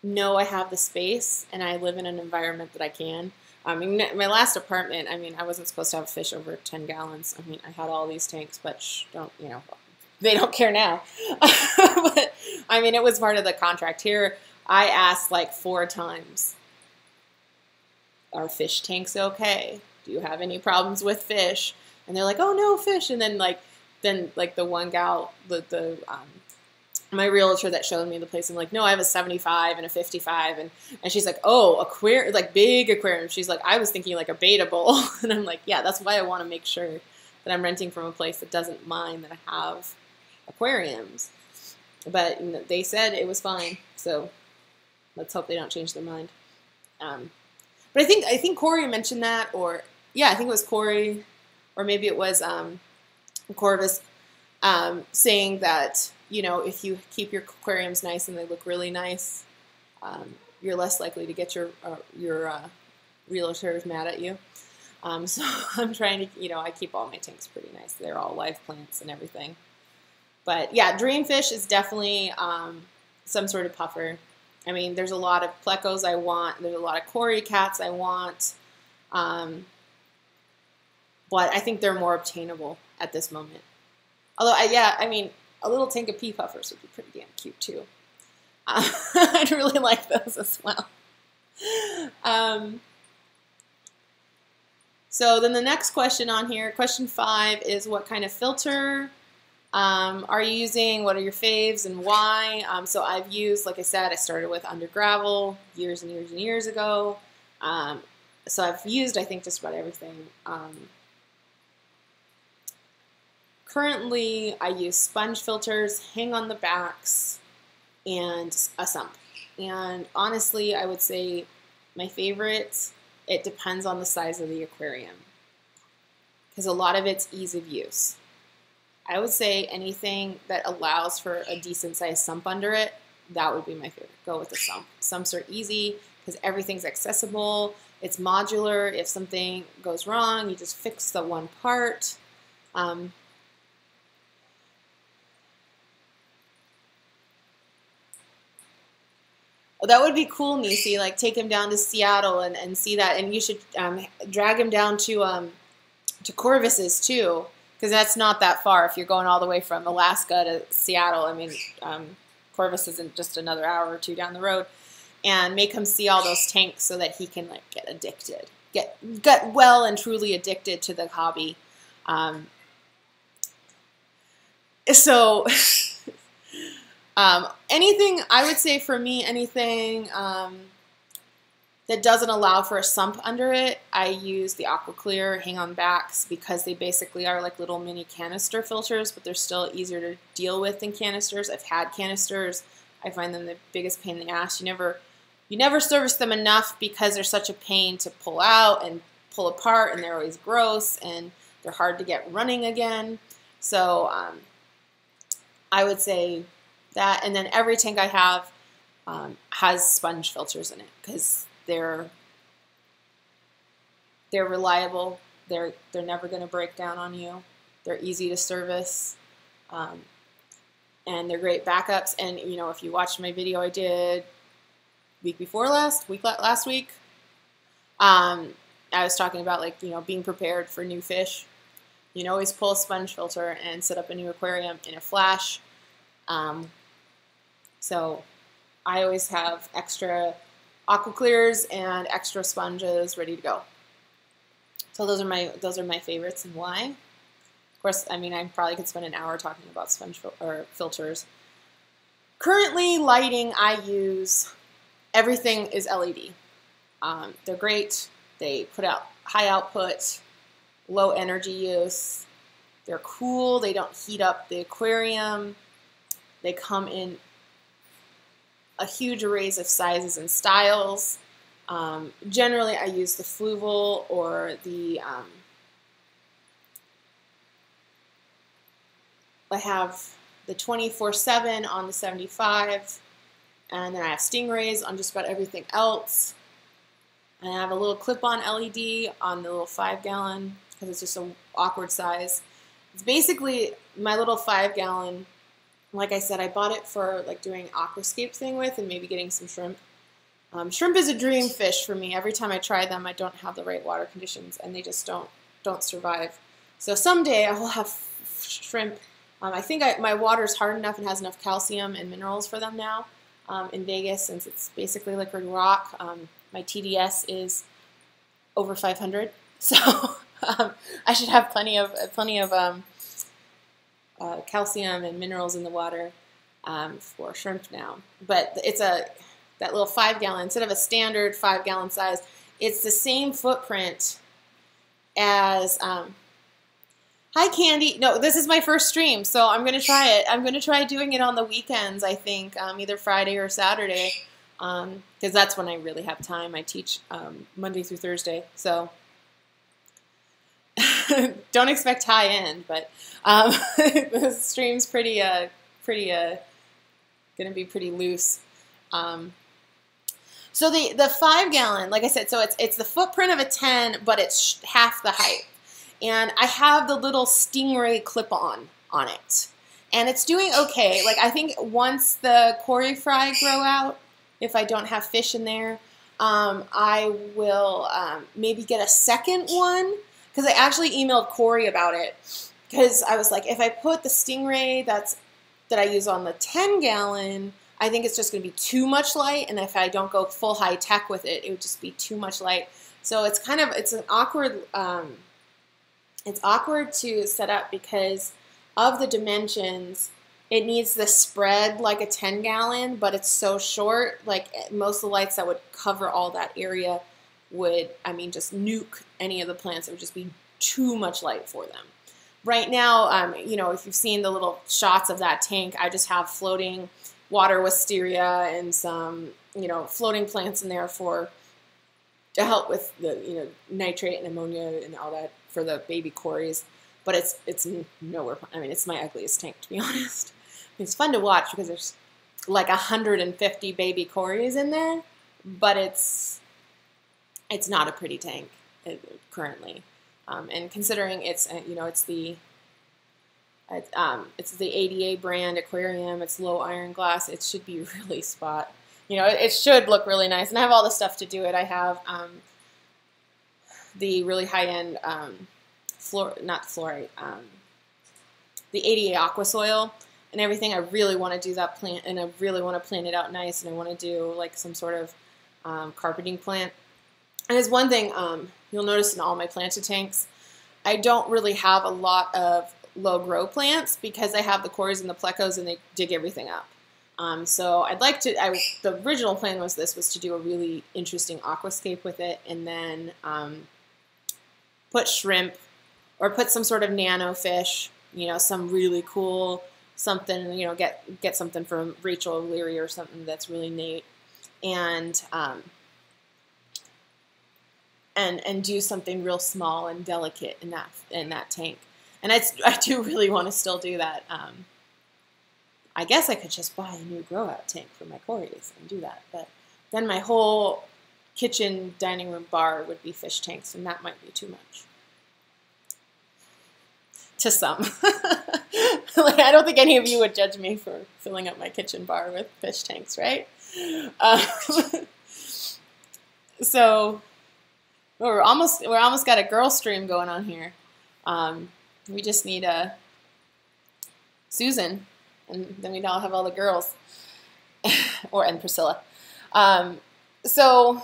[SPEAKER 1] know I have the space and I live in an environment that I can. I mean, my last apartment, I mean, I wasn't supposed to have fish over 10 gallons. I mean, I had all these tanks, but they don't care now. But, I mean, it was part of the contract. Here, I asked like 4 times, are fish tanks okay? Do you have any problems with fish? And they're like, oh, no, fish. And then the one gal, my realtor that showed me the place, I'm like, no, I have a 75 and a 55. And she's like, oh, big aquarium. She's like, I was thinking like a beta bowl. And I'm like, yeah, that's why I want to make sure that I'm renting from a place that doesn't mind that I have aquariums. But they said it was fine. So let's hope they don't change their mind. But I think Corey mentioned that, or yeah, I think it was Corey, or maybe it was Corvus saying that, if you keep your aquariums nice and they look really nice, you're less likely to get your realtors mad at you. So I'm trying to, I keep all my tanks pretty nice. They're all live plants and everything. But yeah, Dreamfish is definitely some sort of puffer. I mean, there's a lot of plecos I want. There's a lot of Cory cats I want. But I think they're more obtainable at this moment. Although, I mean, a little tank of pea puffers would be pretty damn cute too. I'd really like those as well. So then the next question on here, question 5, is what kind of filter are you using? What are your faves and why? So I've used, like I said, I started with Under Gravel years and years and years ago. So I've used, I think, just about everything. Currently, I use sponge filters, hang on the backs, and a sump. And honestly, I would say my favorite, it depends on the size of the aquarium, because a lot of it's ease of use. I would say anything that allows for a decent sized sump under it, that would be my favorite. Go with the sump. Sumps are easy because everything's accessible. It's modular. If something goes wrong, you just fix the one part. Well, that would be cool, Nisi. Like, take him down to Seattle and see that. And you should drag him down to Corvus's too, because that's not that far. If you're going all the way from Alaska to Seattle, I mean, Corvus isn't just another hour or 2 down the road. And make him see all those tanks so that he can like get addicted, get well and truly addicted to the hobby. Anything, I would say for me, anything that doesn't allow for a sump under it, I use the AquaClear hang-on backs because they basically are like little mini canister filters, but they're still easier to deal with than canisters. I've had canisters. I find them the biggest pain in the ass. You never service them enough because they're such a pain to pull out and pull apart, and they're always gross, and they're hard to get running again. So I would say that, and then every tank I have has sponge filters in it because they're reliable. They're never going to break down on you. They're easy to service, and they're great backups. And if you watched my video I did last week, I was talking about being prepared for new fish. You can always pull a sponge filter and set up a new aquarium in a flash. So I always have extra AquaClears and extra sponges ready to go. So those are my favorites and why. Of course, I mean, I probably could spend an hour talking about sponge filters. Currently, lighting I use, everything is LED. They're great. They put out high output, low energy use. They're cool. They don't heat up the aquarium. They come in a huge array of sizes and styles. Generally, I use the Fluval or the, I have the 24/7 on the 75. And then I have stingrays on just about everything else. And I have a little clip-on LED on the little 5-gallon because it's just an awkward size. It's basically my little 5-gallon. Like I said, I bought it for like doing aquascape thing with and maybe getting some shrimp. Shrimp is a dream fish for me. Every time I try them, I don't have the right water conditions and they just don't survive. So someday I will have shrimp. I think my water's hard enough and has enough calcium and minerals for them now in Vegas, since it's basically liquid rock. My TDS is over 500, so I should have plenty of calcium and minerals in the water for shrimp now. But it's that little 5-gallon, instead of a standard 5-gallon size, it's the same footprint as. Hi, Candy. No, this is my first stream, so I'm going to try it. I'm going to try doing it on the weekends, I think, either Friday or Saturday, because that's when I really have time. I teach Monday through Thursday, so don't expect high-end, but the stream's pretty going to be pretty loose. So the 5-gallon, like I said, so it's the footprint of a 10, but it's half the height. And I have the little stingray clip-on on it. And it's doing okay. Like, I think once the Cory fry grow out, if I don't have fish in there, I will maybe get a second one. Because I actually emailed Cory about it. Because I was like, if I put the stingray that I use on the 10-gallon, I think it's just going to be too much light. And if I don't go full high-tech with it, it would just be too much light. So it's an awkward... It's awkward to set up because of the dimensions. It needs the spread like a 10-gallon, but it's so short. Like most of the lights that would cover all that area would, just nuke any of the plants. It would just be too much light for them. Right now, if you've seen the little shots of that tank, I just have floating water wisteria and some, floating plants in there to help with the, nitrate and ammonia and all that for the baby Corys. But it's nowhere, it's my ugliest tank, to be honest. It's fun to watch because there's like 150 baby Corys in there, but it's not a pretty tank currently. And considering it's the ADA brand aquarium, it's low iron glass, it should be really spot. It should look really nice. And I have all the stuff to do it. I have the really high-end the ADA aqua soil and everything. I really want to do that plant, and I really want to plant it out nice, and I want to do like some sort of carpeting plant. And there's one thing you'll notice in all my planted tanks, I don't really have a lot of low grow plants because I have the Corys and the plecos and they dig everything up. So I'd like to, the original plan was to do a really interesting aquascape with it, and then put shrimp or put some sort of nano fish, some really cool something, get something from Rachel O'Leary or something that's really neat, and do something real small and delicate in that tank. And I do really want to still do that. I guess I could just buy a new grow-out tank for my Corys and do that, but then my whole kitchen dining room bar would be fish tanks, and that might be too much. To some. Like, I don't think any of you would judge me for filling up my kitchen bar with fish tanks, right? So we're almost got a girl stream going on here. We just need a Susan, and then we'd all have all the girls, and Priscilla. So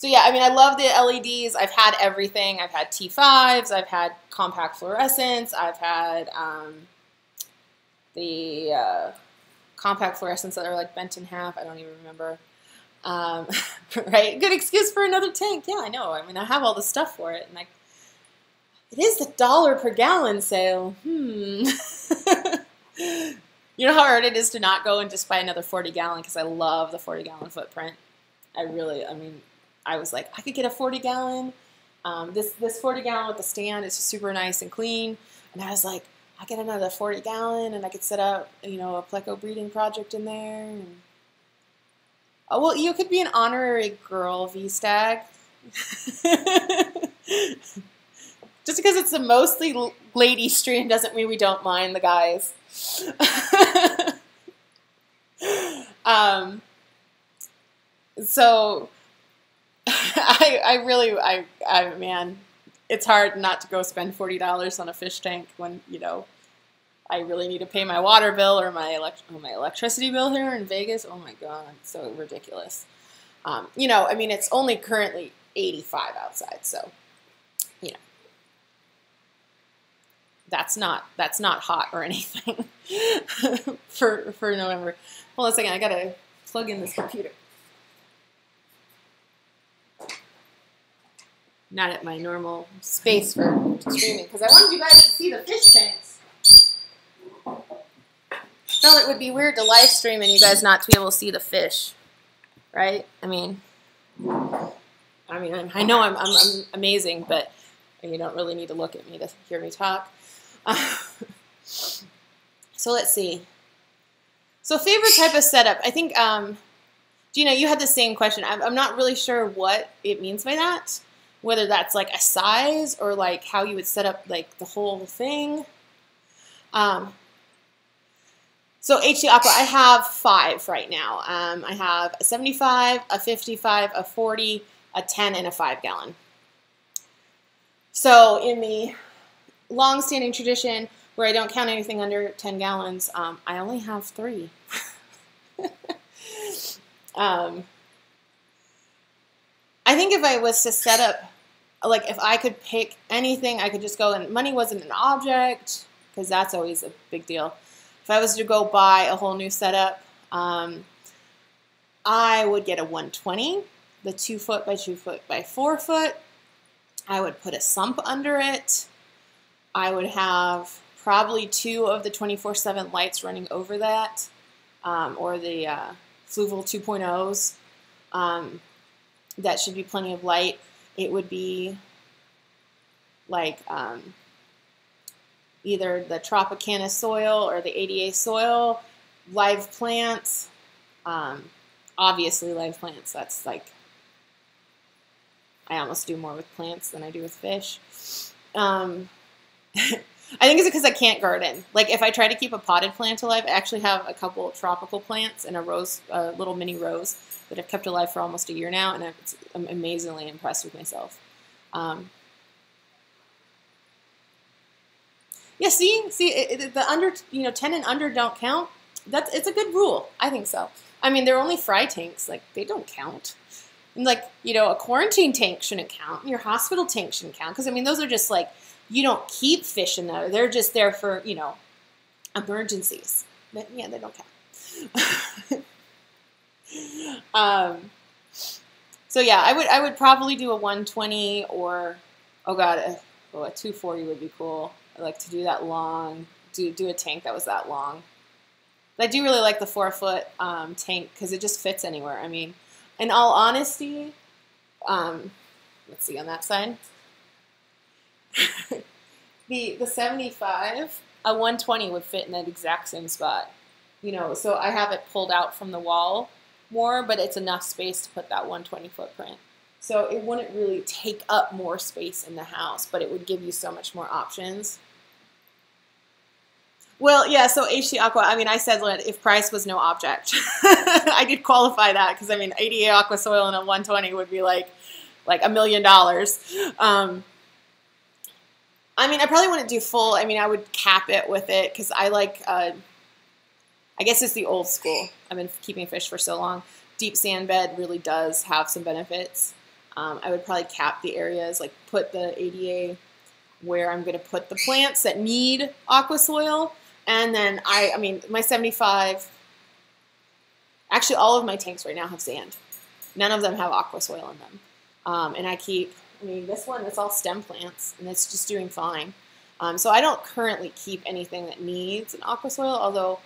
[SPEAKER 1] yeah, I love the LEDs. I've had everything. I've had T5s. I've had compact fluorescents. I've had the compact fluorescents that are like bent in half. I don't even remember. Right? Good excuse for another tank. Yeah, I know. I have all the stuff for it, and it is the $1 per gallon sale. You know how hard it is to not go and just buy another 40-gallon because I love the 40-gallon footprint. I was like, I could get a 40-gallon. This 40-gallon with the stand is super nice and clean. And I was like, I get another 40-gallon and I could set up, a pleco breeding project in there. And Oh, well, you could be an honorary girl V-stag. Just because it's a mostly lady stream doesn't mean we don't mind the guys. So man, it's hard not to go spend $40 on a fish tank when, you know, I really need to pay my water bill or my electricity bill here in Vegas. Oh my God, it's so ridiculous. You know, I mean, it's only currently 85 outside, so, you know, that's not hot or anything for November. Hold on a second, I gotta plug in this computer. Not at my normal space for streaming, because I wanted you guys to see the fish tanks. Felt it would be weird to live stream and you guys not to be able to see the fish, right? I mean, I know I'm amazing, but you don't really need to look at me to hear me talk. So let's see. So favorite type of setup, I think, Gina, you had the same question. I'm not really sure what it means by that, whether that's like a size or like how you would set up like the whole thing. So HD Aqua, I have 5 right now. I have a 75, a 55, a 40, a 10, and a 5-gallon. So in the long-standing tradition where I don't count anything under 10 gallons, I only have 3. I think if I was to set up, like if I could pick anything, I could just go, and money wasn't an object, because that's always a big deal. If I was to go buy a whole new setup, I would get a 120, the 2 foot by 2 foot by 4 foot. I would put a sump under it. I would have probably 2 of the 24/7 lights running over that, or the Fluval 2.0s. That should be plenty of light. It would be like either the Tropicana soil or the ADA soil, live plants, obviously live plants. That's like, I almost do more with plants than I do with fish. I think it's because I can't garden. Like if I try to keep a potted plant alive, I actually have a couple of tropical plants and a little mini rose that I've kept alive for almost a year now, and I'm amazingly impressed with myself. Yeah, see, the under, 10 and under don't count. It's a good rule. I think so. I mean, they're only fry tanks. Like, they don't count. And like, a quarantine tank shouldn't count. And your hospital tank shouldn't count. Because, I mean, those are just like, you don't keep fish in there. They're just there for, emergencies. But, yeah, they don't count. So, yeah, I would probably do a 120 or, oh, God, a 240 would be cool. I like to do that long, do a tank that was that long. But I do really like the 4 foot tank because it just fits anywhere. I mean, in all honesty, let's see on that side. the 75, a 120 would fit in that exact same spot. So I have it pulled out from the wall more, but it's enough space to put that 120 footprint. So it wouldn't really take up more space in the house, but it would give you so much more options. Well, yeah, so HD Aqua, I mean, I said if price was no object. I did qualify that because, I mean, ADA Aqua Soil and a 120 would be like $1 million. I mean, I probably wouldn't do full. I mean, I would cap it with it because I like, I guess it's the old school. I've been keeping fish for so long. Deep sand bed really does have some benefits. I would probably cap the areas, like put the ADA where I'm going to put the plants that need aqua soil. And then I mean, my 75, actually all of my tanks right now have sand. None of them have aqua soil in them. And I mean, this one, it's all stem plants, and it's just doing fine. So I don't currently keep anything that needs an aqua soil, although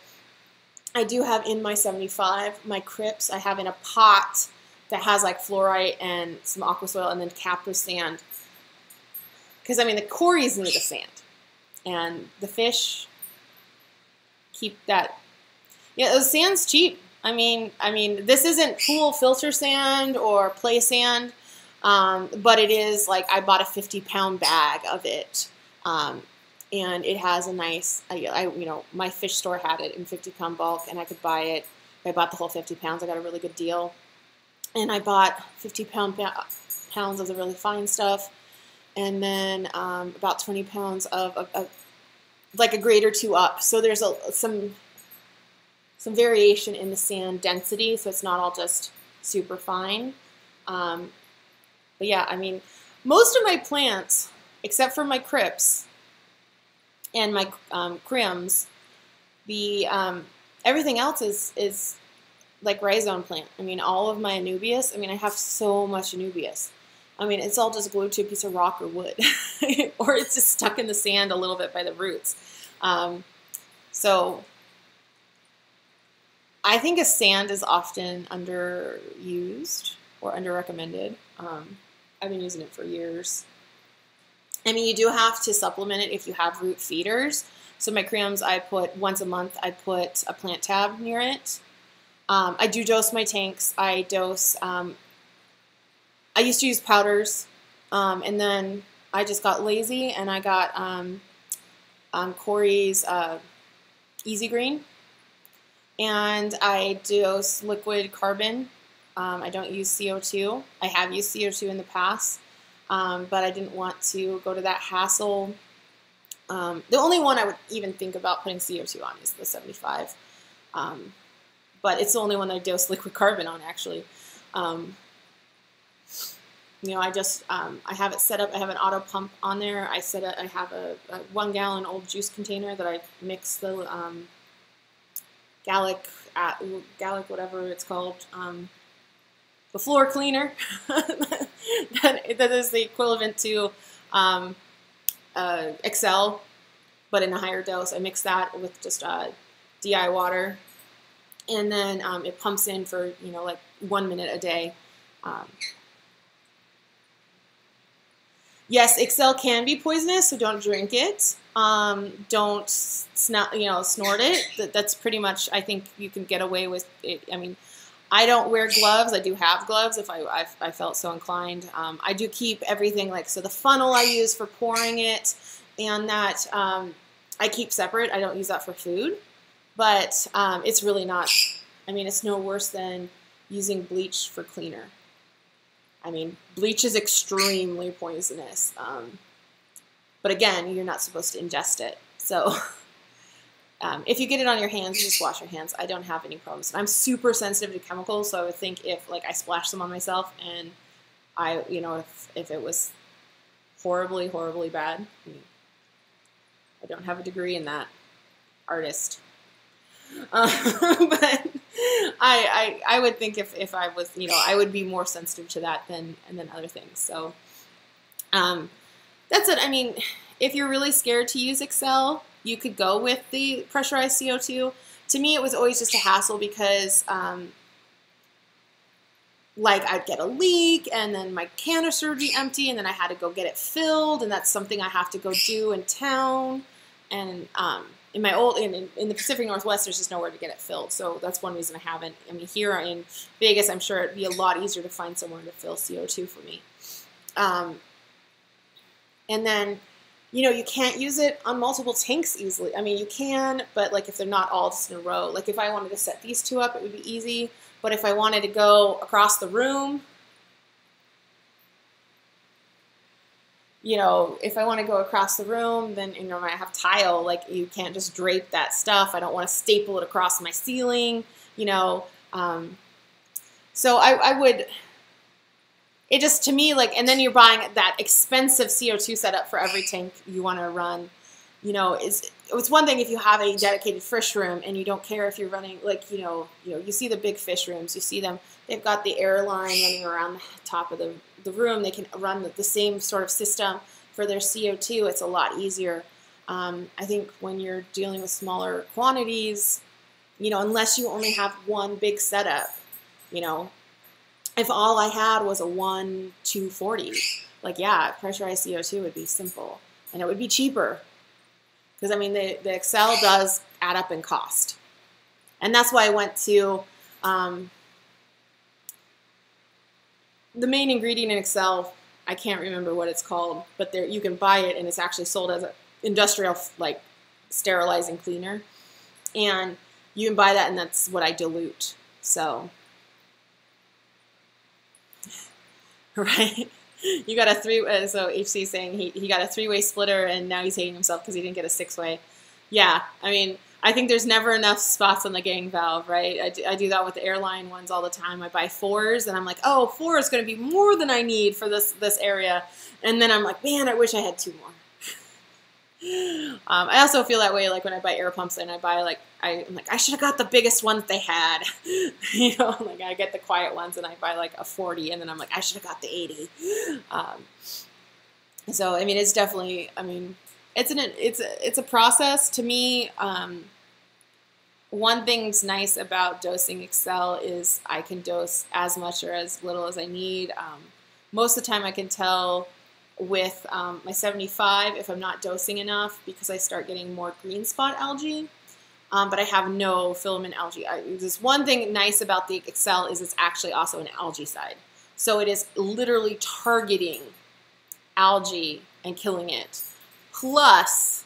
[SPEAKER 1] I do have in my 75, my crypts, I have in a pot that has like fluorite and some aqua soil and then capped with sand. Because, I mean, the cories need the sand. And the fish keep that. Yeah, the sand's cheap. This isn't pool filter sand or play sand, but it is like I bought a 50-pound bag of it, and it has a nice. My fish store had it in 50-pound bulk, and I could buy it. I bought the whole 50 pounds. I got a really good deal, and I bought 50 pounds of the really fine stuff, and then about 20 pounds of like a grade or two up. So there's some variation in the sand density, so it's not all just super fine. But yeah, most of my plants, except for my crypts and my crims, everything else is like rhizome plant. All of my anubias, I have so much anubias. It's all just glued to a piece of rock or wood, or it's just stuck in the sand a little bit by the roots. So I think a sand is often underused or under-recommended. I've been using it for years. You do have to supplement it if you have root feeders. So my crims, I put once a month, I put a plant tab near it. I do dose my tanks. I dose, I used to use powders, and then I just got lazy and I got Corey's Easy Green. And I dose liquid carbon. I don't use CO2. I have used CO2 in the past, but I didn't want to go to that hassle. The only one I would even think about putting CO2 on is the 75. But it's the only one that I dose liquid carbon on, actually. I have it set up. I have an auto pump on there. I have a 1 gallon old juice container that I mix the Gallic, whatever it's called, the floor cleaner. that is the equivalent to Excel, but in a higher dose. I mix that with just DI water, and then it pumps in for like 1 minute a day. Yes, Excel can be poisonous, so don't drink it. Don't snort it. That's pretty much, I think you can get away with it. I don't wear gloves. I do have gloves if I felt so inclined. I do keep everything, so the funnel I use for pouring it, and that I keep separate. I don't use that for food, but it's really not, it's no worse than using bleach for cleaner. Bleach is extremely poisonous. But again, you're not supposed to ingest it. So if you get it on your hands, you just wash your hands. I don't have any problems. I'm super sensitive to chemicals, so I would think if I splashed them on myself and if it was horribly, horribly bad, I don't have a degree in that, artist. But I would think if I was, I would be more sensitive to that than other things. So that's it. If you're really scared to use Excel, you could go with the pressurized CO2. To me, it was always just a hassle because I'd get a leak and then my canister would be empty and then I had to go get it filled, and that's something I have to go do in town. And in the Pacific Northwest, there's just nowhere to get it filled. So that's one reason I haven't. Here in Vegas, I'm sure it'd be a lot easier to find somewhere to fill CO2 for me. And then, you can't use it on multiple tanks easily. You can, but if they're not all just in a row. If I wanted to set these two up, it would be easy. But if I wanted to go across the room, if I want to go across the room, then, I have tile, you can't just drape that stuff. I don't want to staple it across my ceiling, So I would, it just, to me, and then you're buying that expensive CO2 setup for every tank you want to run, it's one thing if you have a dedicated fish room and you don't care if you're running, you see the big fish rooms, you see them, they've got the air line running around the top of the room. They can run the same sort of system for their CO2. It's a lot easier. I think when you're dealing with smaller quantities, unless you only have one big setup, if all I had was a 1-240, pressurized CO2 would be simple and it would be cheaper. Because, the Excel does add up in cost. And that's why I went to The main ingredient in Excel, I can't remember what it's called, but there you can buy it, and it's actually sold as an industrial like sterilizing cleaner, and you can buy that, and that's what I dilute. So, right, you got a so HC saying he got a 3-way splitter, and now he's hating himself because he didn't get a 6-way. Yeah, I mean, I think there's never enough spots on the gang valve, right? I do that with the airline ones all the time. I buy 4s, and I'm like, oh, 4 is going to be more than I need for this area. And then I'm like, man, I wish I had 2 more. I also feel that way, like when I buy air pumps, and I buy I'm like, I should have got the biggest one that they had. You know, like I get the quiet ones, and I buy like a 40, and then I'm like, I should have got the 80. So I mean, it's definitely, I mean, it's a process to me. One thing's nice about dosing Excel is I can dose as much or as little as I need. Most of the time I can tell with my 75 if I'm not dosing enough because I start getting more green spot algae, but I have no filament algae. There's one thing nice about the Excel is it's actually also an algae side. So it is literally targeting algae and killing it, plus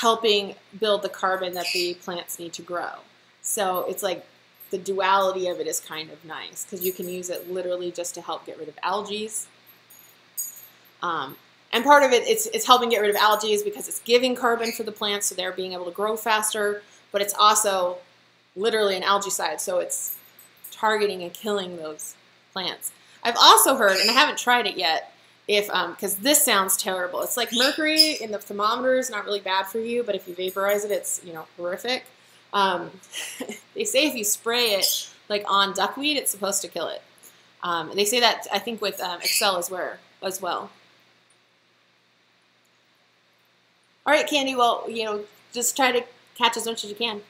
[SPEAKER 1] helping build the carbon that the plants need to grow. So it's like the duality of it is kind of nice because you can use it literally just to help get rid of algae. And part of it, it's helping get rid of algae because it's giving carbon for the plants so they're being able to grow faster, but it's also literally an algae side, so it's targeting and killing those plants. I've also heard, and I haven't tried it yet, if because this sounds terrible. It's like mercury in the thermometer is not really bad for you, but if you vaporize it, it's, you know, horrific. They say if you spray it like on duckweed, it's supposed to kill it. And they say that I think with Excel as well. All right, Candy. Well, you know, just try to catch as much as you can.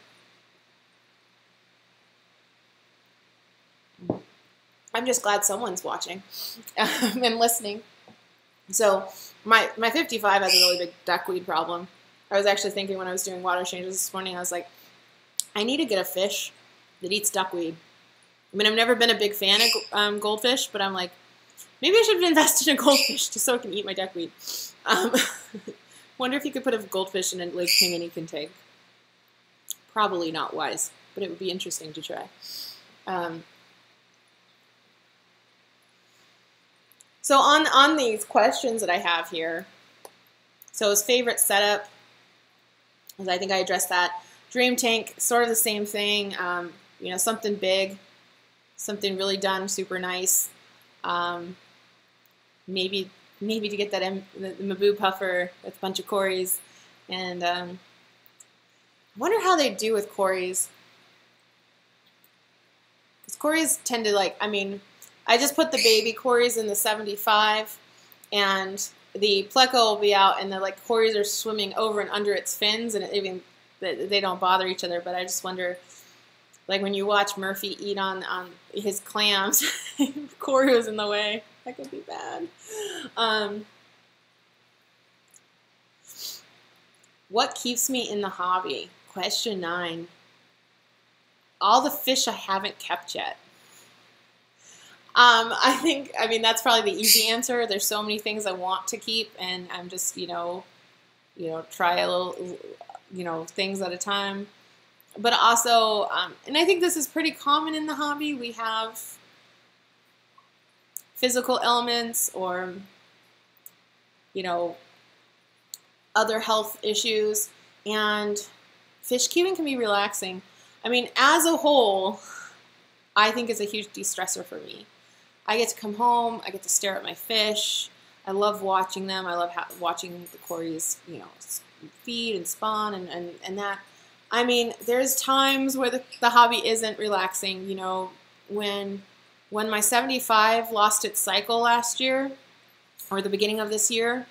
[SPEAKER 1] I'm just glad someone's watching and listening. So my 55 has a really big duckweed problem. I was actually thinking when I was doing water changes this morning, I was like, I need to get a fish that eats duckweed. I mean, I've never been a big fan of goldfish, but I'm like, maybe I should invest in a goldfish just so it can eat my duckweed. Wonder if you could put a goldfish in a Lake Tanganyika tank. Probably not wise, but it would be interesting to try. So on these questions that I have here, so his favorite setup, as I think I addressed that. Dream tank, sort of the same thing. You know, something big, something really done, super nice. Maybe to get that the Maboo puffer with a bunch of cories, and I wonder how they do with cories. Because cories tend to like, I mean, I just put the baby cories in the 75, and the pleco will be out, and the like cories are swimming over and under its fins, and they don't bother each other. But I just wonder, like when you watch Murphy eat on his clams, cory was in the way. That could be bad. What keeps me in the hobby? Question 9. All the fish I haven't kept yet. I mean, that's probably the easy answer. There's so many things I want to keep, and I'm just, you know, try a little, things at a time. But also, and I think this is pretty common in the hobby, we have physical elements or, other health issues, and fish keeping can be relaxing. I mean, as a whole, I think it's a huge de-stressor for me. I get to come home, I get to stare at my fish, I love watching them, I love watching the cories, feed and spawn and that. I mean, there's times where the hobby isn't relaxing, when my 75 lost its cycle last year, or the beginning of this year,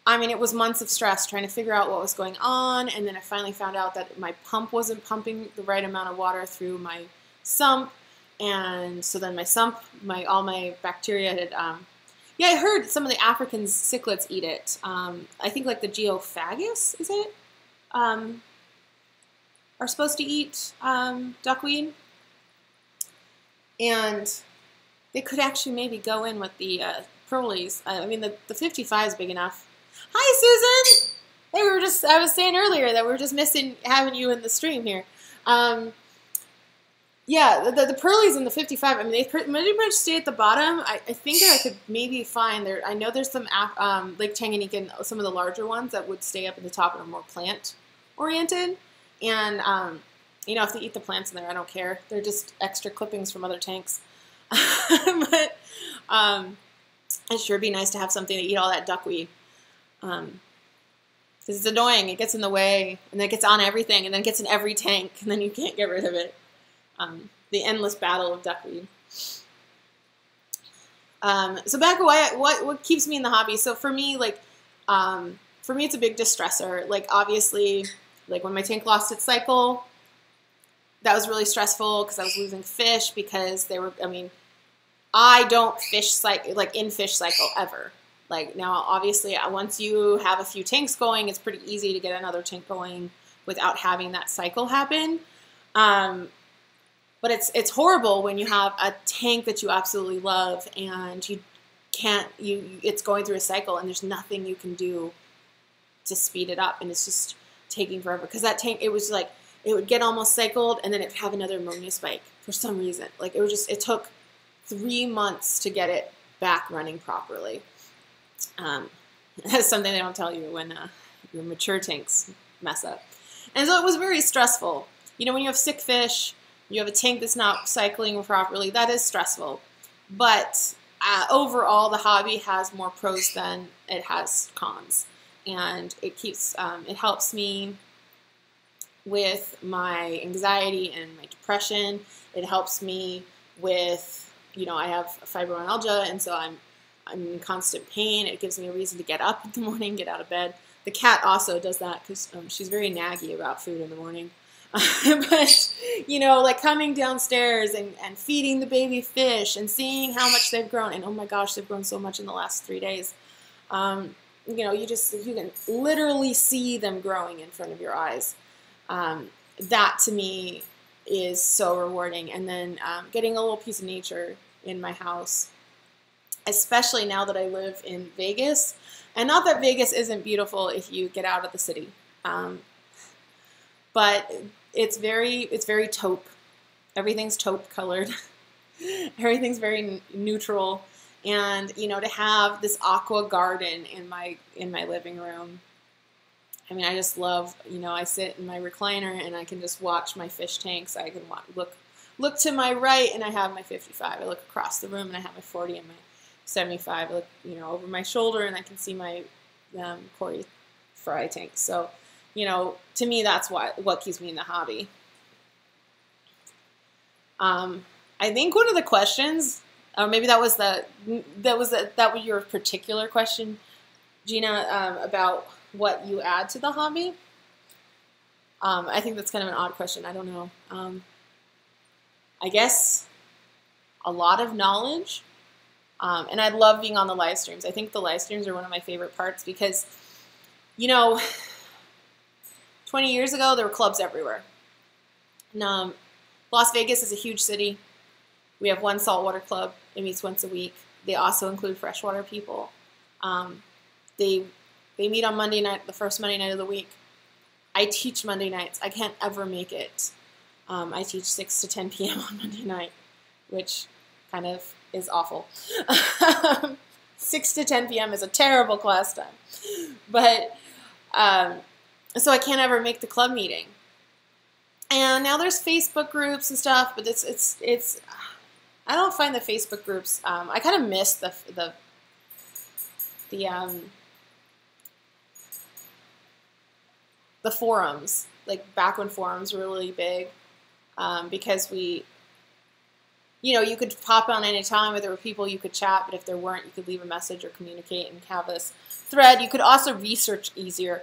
[SPEAKER 1] I mean, it was months of stress trying to figure out what was going on, and then I finally found out that my pump wasn't pumping the right amount of water through my sump, and so then my sump, all my bacteria had, yeah, I heard some of the African cichlids eat it. I think like the geophagus, is it? are supposed to eat duckweed, and they could actually maybe go in with the pearlies. I mean, the 55 is big enough. Hi, Susan! Hey, I was saying earlier that we were just missing having you in the stream here. Yeah, the pearlies and the 55, I mean, they pretty much stay at the bottom. I think I could maybe find there. I know there's some Lake Tanganyika and some of the larger ones that would stay up at the top and are more plant-oriented. And, you know, if they eat the plants in there, I don't care. They're just extra clippings from other tanks. But it sure be nice to have something to eat all that duckweed. Because it's annoying. It gets in the way, and then it gets on everything, and then it gets in every tank, and then you can't get rid of it. The endless battle of duckweed. So back away, what keeps me in the hobby? So for me, like, it's a big distressor. Like, obviously, like when my tank lost its cycle, that was really stressful because I was losing fish because they were, I mean, I don't fish in fish cycle ever. Like, now, obviously, once you have a few tanks going, it's pretty easy to get another tank going without having that cycle happen. But it's horrible when you have a tank that you absolutely love and it's going through a cycle and there's nothing you can do to speed it up, and it's just taking forever. Because that tank, it was like, it would get almost cycled and then it'd have another ammonia spike for some reason. Like, it took 3 months to get it back running properly. That's something they don't tell you when your mature tanks mess up. And so it was very stressful. You know, when you have sick fish, you have a tank that's not cycling properly, that is stressful. But overall, the hobby has more pros than it has cons. And it helps me with my anxiety and my depression. It helps me with, you know, I have fibromyalgia, and so I'm in constant pain. It gives me a reason to get up in the morning, get out of bed. The cat also does that because she's very naggy about food in the morning. But, you know, like coming downstairs and feeding the baby fish and seeing how much they've grown. And oh my gosh, they've grown so much in the last 3 days. You know, you can literally see them growing in front of your eyes. That to me is so rewarding. And then getting a little piece of nature in my house, especially now that I live in Vegas. And not that Vegas isn't beautiful if you get out of the city. But it's very taupe. Everything's taupe colored. Everything's very neutral. And, you know, to have this aqua garden in my living room, I mean, I just love, you know, I sit in my recliner and I can just watch my fish tanks. I can look to my right and I have my 55. I look across the room and I have my 40 and my 75. I look, you know, over my shoulder and I can see my Corey fry tanks. So, you know, to me, that's what keeps me in the hobby. I think one of the questions, or maybe that was your particular question, Gina, about what you add to the hobby. I think that's kind of an odd question. I don't know. I guess a lot of knowledge, and I love being on the live streams. I think the live streams are one of my favorite parts because, you know, 20 years ago, there were clubs everywhere. And, Las Vegas is a huge city. We have one saltwater club. It meets once a week. They also include freshwater people. They meet on Monday night, the first Monday night of the week. I teach Monday nights. I can't ever make it. I teach 6 to 10 p.m. on Monday night, which kind of is awful. 6 to 10 p.m. is a terrible class time. But so I can't ever make the club meeting. And now there's Facebook groups and stuff, but it's I don't find the Facebook groups. I kind of miss the forums, like back when forums were really big, because you could pop on any time where there were people you could chat, but if there weren't, you could leave a message or communicate and have this thread. You could also research easier.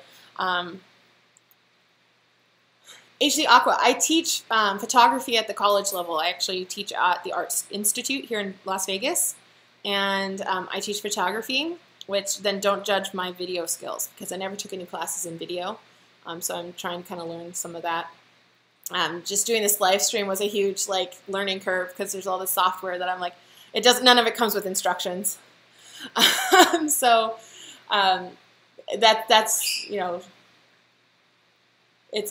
[SPEAKER 1] HD Aqua, I teach photography at the college level. I actually teach at the Arts Institute here in Las Vegas, and I teach photography, which then don't judge my video skills because I never took any classes in video, so I'm trying to kind of learn some of that. just doing this live stream was a huge like learning curve because there's all this software that I'm like, none of it comes with instructions. So that's, you know,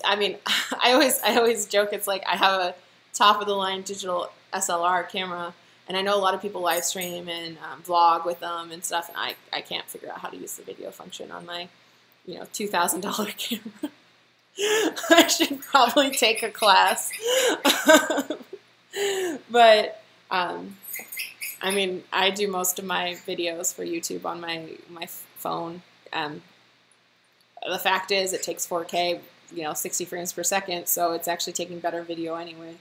[SPEAKER 1] I mean, I always joke, it's like I have a top of the line digital SLR camera, and I know a lot of people live stream and vlog with them and stuff, and I can't figure out how to use the video function on my, you know, $2,000 camera. I should probably take a class. But I mean, I do most of my videos for YouTube on my phone. The fact is, it takes 4K, you know, 60 frames per second, so it's actually taking better video anyway.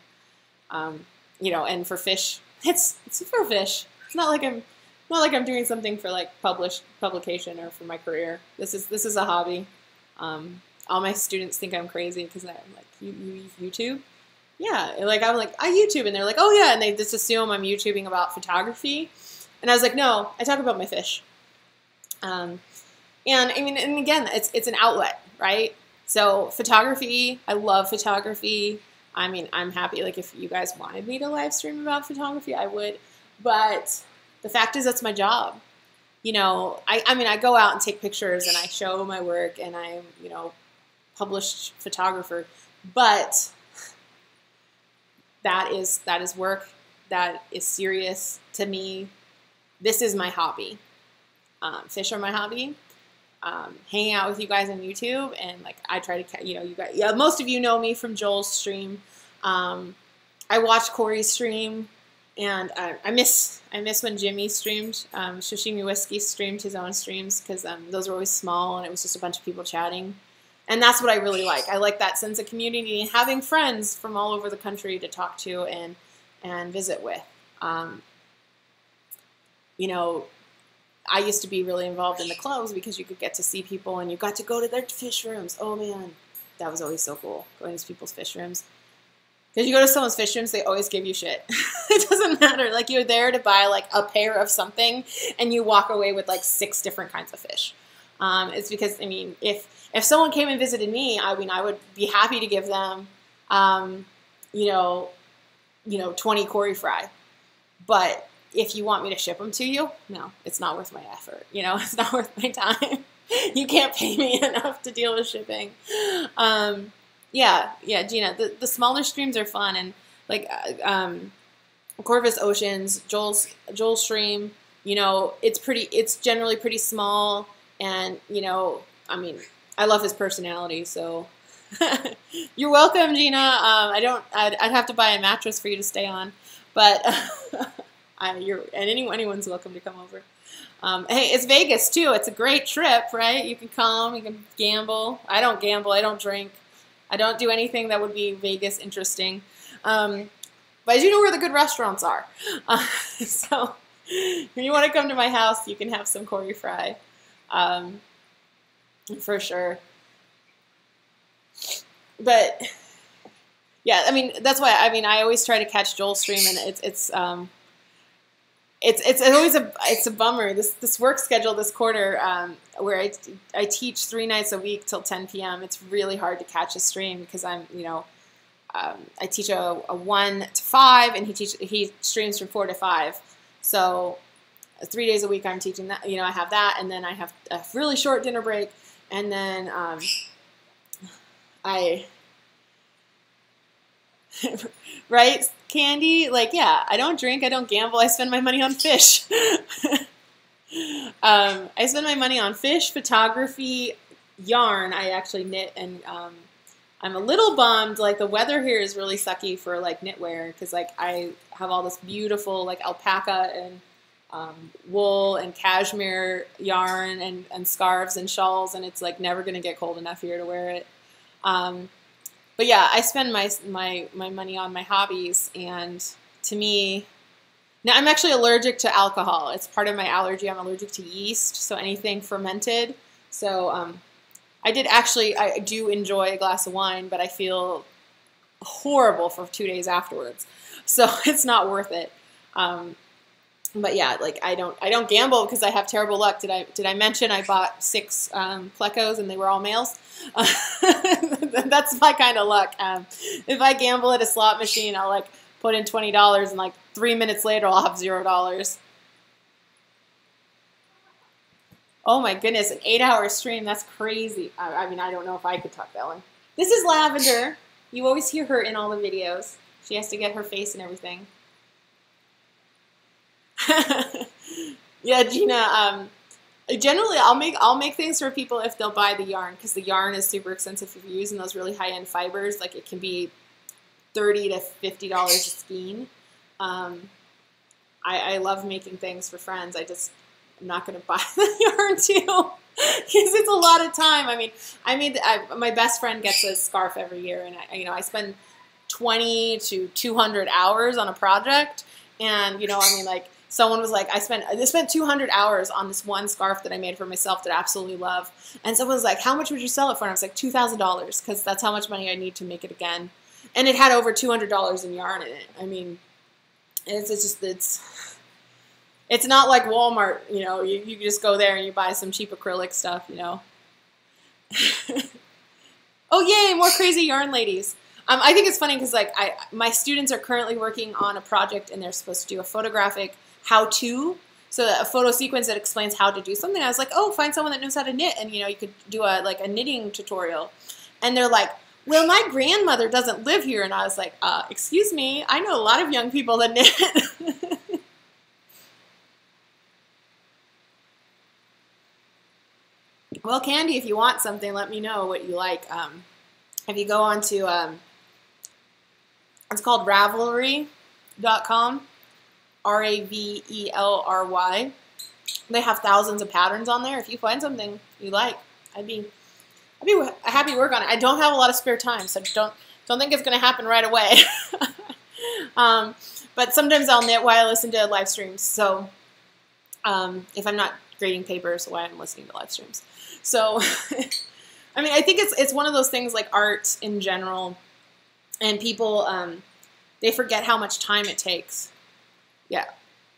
[SPEAKER 1] You know, and for fish, it's for fish. It's not like I'm doing something for like publication or for my career. This is a hobby. All my students think I'm crazy because I'm like, you use YouTube? Yeah, like I'm like, I YouTube, and they're like, oh yeah, and they just assume I'm YouTubing about photography, and I was like, no, I talk about my fish. And I mean, and again, it's an outlet, right? So photography, I love photography. I mean, I'm happy, like if you guys wanted me to live stream about photography, I would, but the fact is that's my job. You know, I mean, I go out and take pictures and I show my work, and I'm, you know, published photographer, but that is work. That is serious to me. This is my hobby. Fish are my hobby. Hanging out with you guys on YouTube, and like I try to, you know, you guys, yeah, most of you know me from Joel's stream. I watched Corey's stream, and I miss when Jimmy streamed. Sashimi Whiskey streamed his own streams because those were always small, and it was just a bunch of people chatting. And that's what I really like. I like that sense of community and having friends from all over the country to talk to and visit with. You know, I used to be really involved in the clubs because you could get to see people and you got to go to their fish rooms. Oh man, that was always so cool, going to people's fish rooms. Because you go to someone's fish rooms, they always give you shit. It doesn't matter. Like you're there to buy like a pair of something and you walk away with like 6 different kinds of fish. It's because, I mean, if someone came and visited me, I mean, I would be happy to give them, you know, 20 Cory fry. But if you want me to ship them to you, no, it's not worth my effort. You know, it's not worth my time. You can't pay me enough to deal with shipping. Yeah, Gina, the smaller streams are fun, and like Corvus Oceans, Joel's stream, you know, it's generally pretty small, and you know, I mean, I love his personality, so you're welcome, Gina. I'd have to buy a mattress for you to stay on, but anyone's welcome to come over. Hey, it's Vegas too. It's a great trip, right? You can come, you can gamble. I don't gamble. I don't drink. I don't do anything that would be Vegas interesting. But I do know where the good restaurants are. So if you want to come to my house, you can have some Cory fry. For sure. But yeah, I mean, that's why, I mean, I always try to catch Joel's stream, and it's always a bummer, this work schedule this quarter, where I teach 3 nights a week till 10 p.m. It's really hard to catch a stream because I'm, you know, I teach a 1 to 5, and he streams from 4 to 5. So 3 days a week I'm teaching that, you know, I have that, and then I have a really short dinner break, and then right, Candy? Like, yeah, I don't drink, I don't gamble, I spend my money on fish. I spend my money on fish, photography, yarn. I actually knit, and I'm a little bummed. Like, the weather here is really sucky for, like, knitwear, because, like, I have all this beautiful, like, alpaca and wool and cashmere yarn and scarves and shawls, and it's, like, never going to get cold enough here to wear it. But yeah, I spend my money on my hobbies, and to me, now I'm actually allergic to alcohol. It's part of my allergy. I'm allergic to yeast, so anything fermented. So I do enjoy a glass of wine, but I feel horrible for 2 days afterwards. So it's not worth it. But yeah, like I don't gamble because I have terrible luck. Did I mention I bought 6 plecos and they were all males? That's my kind of luck. If I gamble at a slot machine, I'll like put in $20 and like 3 minutes later I'll have $0. Oh my goodness, an 8-hour stream. That's crazy. I mean, I don't know if I could talk that long. This is Lavender. You always hear her in all the videos. She has to get her face and everything. Yeah, Gina. Generally, I'll make things for people if they'll buy the yarn, because the yarn is super expensive if you're using those really high-end fibers. Like it can be $30 to $50 a skein. I love making things for friends. I'm not going to buy the yarn too, because it's a lot of time. I mean, my best friend gets a scarf every year, and I spend 20 to 200 hours on a project, and I mean, like someone was like, I spent 200 hours on this one scarf that I made for myself that I absolutely love, and someone was like, how much would you sell it for? And I was like, $2,000, because that's how much money I need to make it again, and it had over $200 in yarn in it. I mean, it's not like Walmart, you just go there and you buy some cheap acrylic stuff, Oh, yay, more crazy yarn ladies. I think it's funny because like my students are currently working on a project and they're supposed to do a photographic how-to, so a photo sequence that explains how to do something. I was like, oh, find someone that knows how to knit, and you could do a knitting tutorial. And they're like, well, my grandmother doesn't live here. And I was like, excuse me, I know a lot of young people that knit. Well, Candy, if you want something, let me know what you like. If you go on to, it's called Ravelry.com, Ravelry. They have thousands of patterns on there. If you find something you like, I'd be happy to work on it. I don't have a lot of spare time, so don't think it's going to happen right away. But sometimes I'll knit while I listen to live streams. So if I'm not grading papers, while I'm listening to live streams. So, I mean, I think it's one of those things like art in general, and people, they forget how much time it takes. Yeah.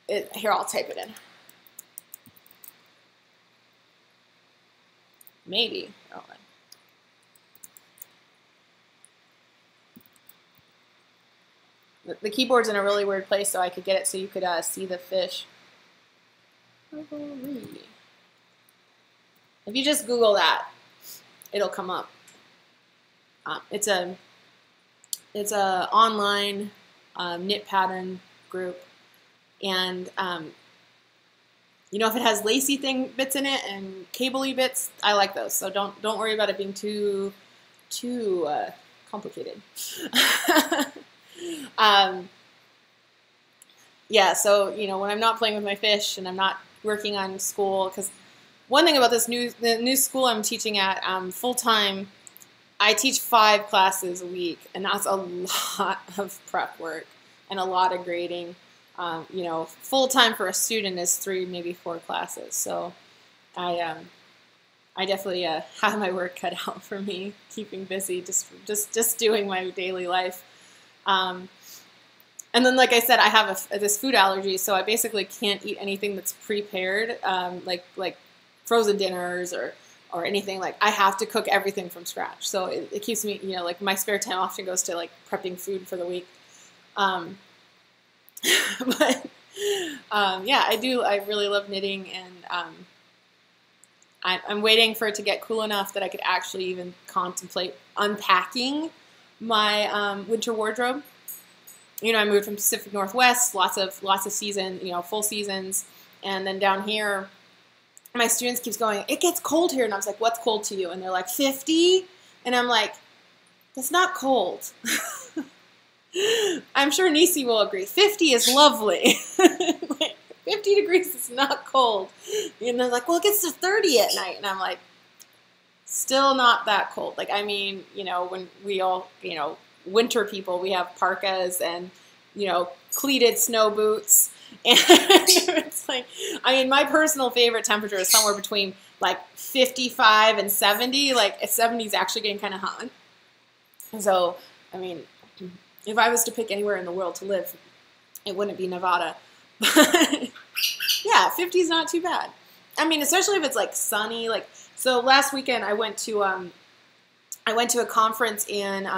[SPEAKER 1] Here, I'll type it in. Maybe. Oh, the keyboard's in a really weird place, so I could get it so you could see the fish. If you just Google that, it'll come up. It's a online knit pattern group, and if it has lacy bits in it and cable-y bits, I like those. So don't worry about it being too complicated. Yeah. So when I'm not playing with my fish and I'm not working on school, because one thing about the new school I'm teaching at full time, I teach 5 classes a week, and that's a lot of prep work and a lot of grading. Full time for a student is 3, maybe 4 classes. So I definitely have my work cut out for me, keeping busy, just doing my daily life. And then, like I said, I have this food allergy, so I basically can't eat anything that's prepared, like frozen dinners or anything. Like I have to cook everything from scratch. So it keeps me, like my spare time often goes to like prepping food for the week. But yeah, I really love knitting, and I'm waiting for it to get cool enough that I could actually even contemplate unpacking my winter wardrobe. I moved from Pacific Northwest, lots of season, full seasons, and then down here, my students keeps going, it gets cold here, and I was like, what's cold to you? And they're like, 50, and I'm like, that's not cold. I'm sure Nisi will agree. 50 is lovely. Like, 50 degrees is not cold. And they're like, well, it gets to 30 at night, and I'm like, still not that cold. Like, I mean, when we all, winter people, we have parkas and, cleated snow boots. And it's like, I mean, my personal favorite temperature is somewhere between like 55 and 70. Like 70 is actually getting kind of hot. So, I mean, if I was to pick anywhere in the world to live, it wouldn't be Nevada. Yeah, 50 is not too bad. I mean, especially if it's like sunny. Like, so last weekend I went to a conference in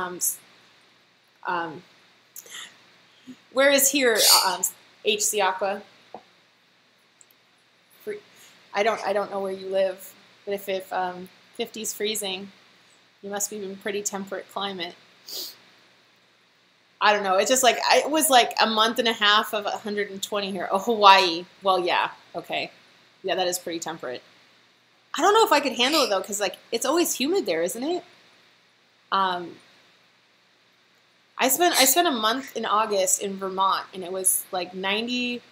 [SPEAKER 1] where is here HC Aqua. I don't know where you live, but if 50 is freezing, you must be in pretty temperate climate. I don't know. It's just like, it was like a month and a half of 120 here. Oh, Hawaii. Well, yeah. Okay. Yeah, that is pretty temperate. I don't know if I could handle it though, because like it's always humid there, isn't it? I spent a month in August in Vermont, and it was like 90,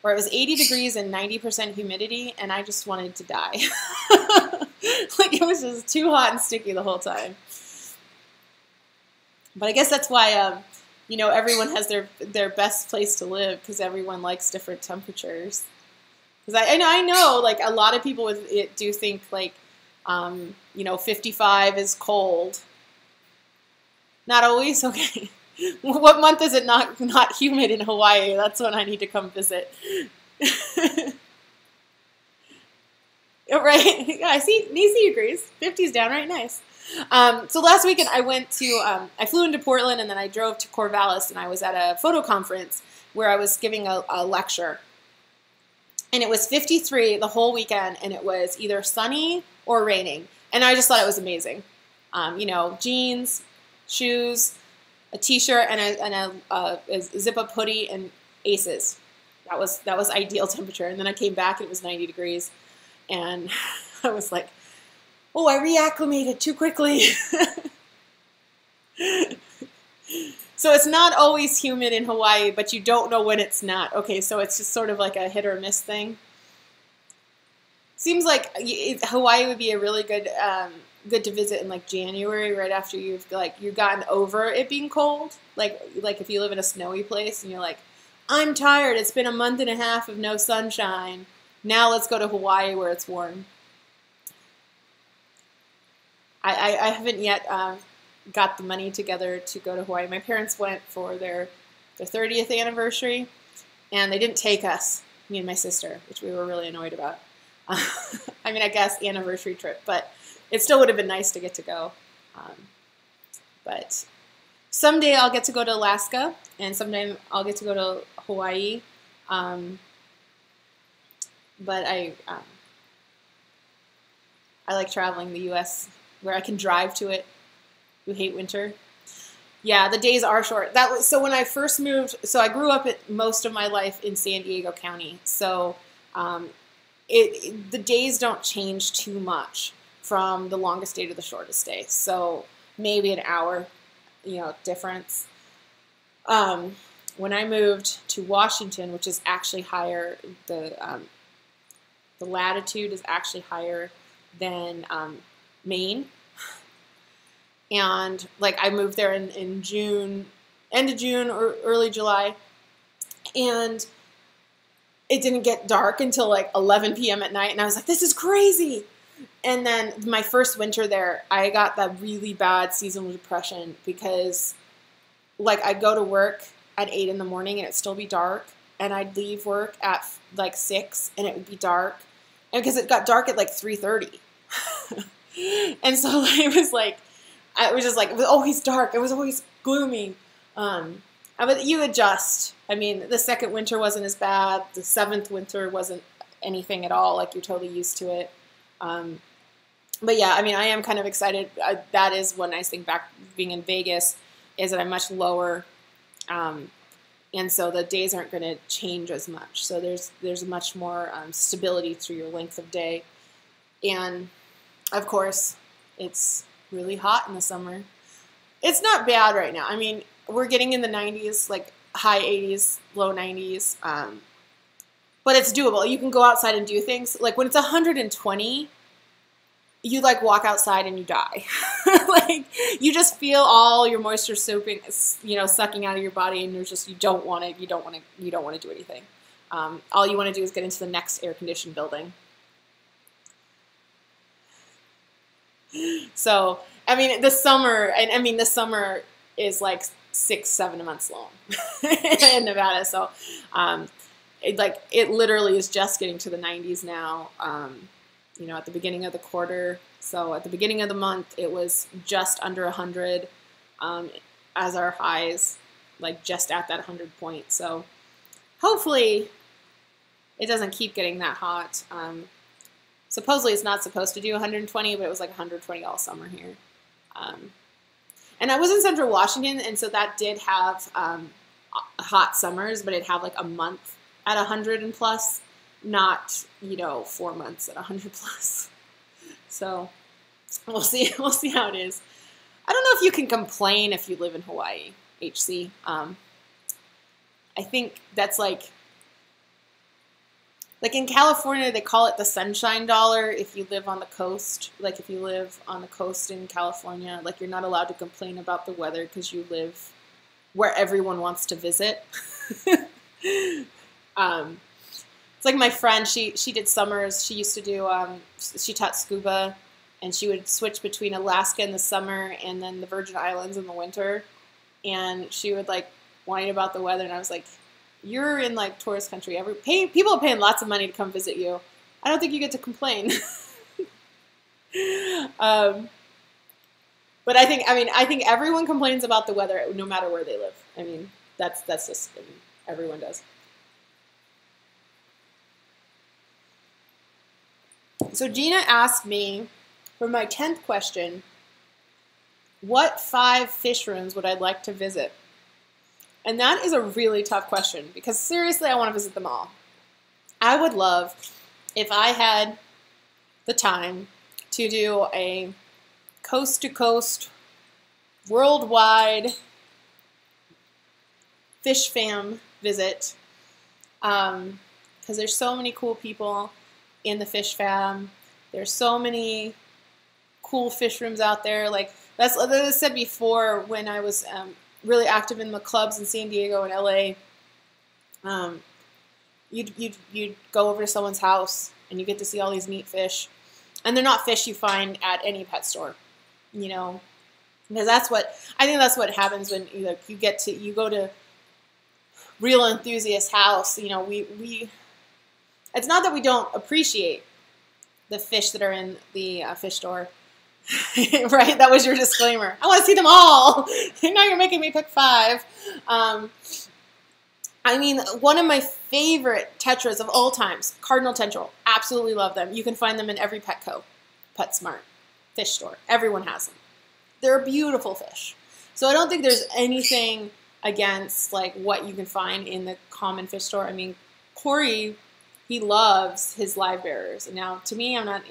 [SPEAKER 1] or it was 80 degrees and 90% humidity, and I just wanted to die. Like, it was just too hot and sticky the whole time. But I guess that's why, you know, everyone has their best place to live, because everyone likes different temperatures. Because I know, like, a lot of people with it do think, like, you know, 55 is cold. Not always? Okay. What month is it not humid in Hawaii? That's when I need to come visit. Right? Yeah, I see. Nisi agrees. 50's downright nice. So last weekend I went to, I flew into Portland, and then I drove to Corvallis, and I was at a photo conference where I was giving a lecture. And it was 53 the whole weekend, and it was either sunny or raining. And I just thought it was amazing. You know, jeans, shoes, a t-shirt, and a zip-up hoodie, and aces. That was ideal temperature. And then I came back, and it was 90 degrees. And I was like, oh, I reacclimated too quickly. So it's not always humid in Hawaii, but you don't know when it's not. Okay, so it's just sort of like a hit or miss thing. Seems like Hawaii would be a really good to visit in like January, right after you've gotten over it being cold. Like if you live in a snowy place and you're like, I'm tired. It's been a month and a half of no sunshine. Now let's go to Hawaii where it's warm. I haven't yet got the money together to go to Hawaii. My parents went for their 30th anniversary, and they didn't take us, me and my sister, which we were really annoyed about. I mean, I guess anniversary trip, but it still would have been nice to get to go. But someday I'll get to go to Alaska, and someday I'll get to go to Hawaii. But I like traveling the U.S. where I can drive to it. You hate winter. Yeah, the days are short. So when I first moved. So I grew up most of my life in San Diego County. So the days don't change too much from the longest day to the shortest day. So maybe an hour, you know, difference. When I moved to Washington, which is actually higher, the latitude is actually higher than Maine. And like I moved there in June, end of June or early July, and it didn't get dark until like 11 p.m. at night, and I was like, this is crazy. And then my first winter there, I got that really bad seasonal depression because like I'd go to work at 8 in the morning and it'd still be dark, and I'd leave work at like 6 and it would be dark, and because it got dark at like 3:30. And so it was like, it was just like, it was always dark. It was always gloomy. But you adjust. I mean, the second winter wasn't as bad. The 7th winter wasn't anything at all. Like, you're totally used to it. But yeah, I mean, I am kind of excited. That is one nice thing back being in Vegas, is that I'm much lower. And so the days aren't going to change as much. So there's much more stability through your length of day. And of course, it's really hot in the summer. It's not bad right now. I mean, we're getting in the 90s, like high 80s, low 90s. But it's doable. You can go outside and do things. Like when it's 120, you like walk outside and you die. Like you just feel all your moisture soaping, you know, sucking out of your body, and you don't want to do anything. All you want to do is get into the next air conditioned building. So, I mean, the summer is like 6-7 months long in Nevada. So, it literally is just getting to the 90s now. You know, at the beginning of the quarter, so at the beginning of the month, it was just under 100 as our highs, like just at that 100 point. So hopefully it doesn't keep getting that hot. Supposedly it's not supposed to do 120, but it was like 120 all summer here. And I was in Central Washington, and so that did have hot summers, but it'd have like a month at 100 and plus, not, you know, 4 months at 100 plus. So we'll see how it is. I don't know if you can complain if you live in Hawaii, HC. I think that's like in California, they call it the sunshine dollar if you live on the coast. Like if you live on the coast in California, like you're not allowed to complain about the weather because you live where everyone wants to visit. It's like my friend, she did summers. She used to do, she taught scuba, and she would switch between Alaska in the summer and then the Virgin Islands in the winter. And she would like whine about the weather, and I was like, you're in like tourist country. People are paying lots of money to come visit you. I don't think you get to complain. But I think everyone complains about the weather no matter where they live. I mean, that's just, I mean, everyone does. So Gina asked me for my 10th question, what 5 fish rooms would I like to visit? And that is a really tough question because seriously, I want to visit them all. I would love, if I had the time, to do a coast-to-coast, worldwide fish fam visit, because there's so many cool people in the fish fam. There's so many cool fish rooms out there. Like that's as I said before, when I was really active in the clubs in San Diego and LA, you'd go over to someone's house and you get to see all these neat fish, and they're not fish you find at any pet store, you know, because I think that's what happens when you go to real enthusiast house. You know, we it's not that we don't appreciate the fish that are in the fish store. Right? That was your disclaimer. I want to see them all. Now you're making me pick 5. I mean, one of my favorite tetras of all times, Cardinal Tetrao. Absolutely love them. You can find them in every Petco, PetSmart, fish store. Everyone has them. They're beautiful fish. So I don't think there's anything against like what you can find in the common fish store. I mean, Corey, he loves his live bearers. And now, to me, I'm not,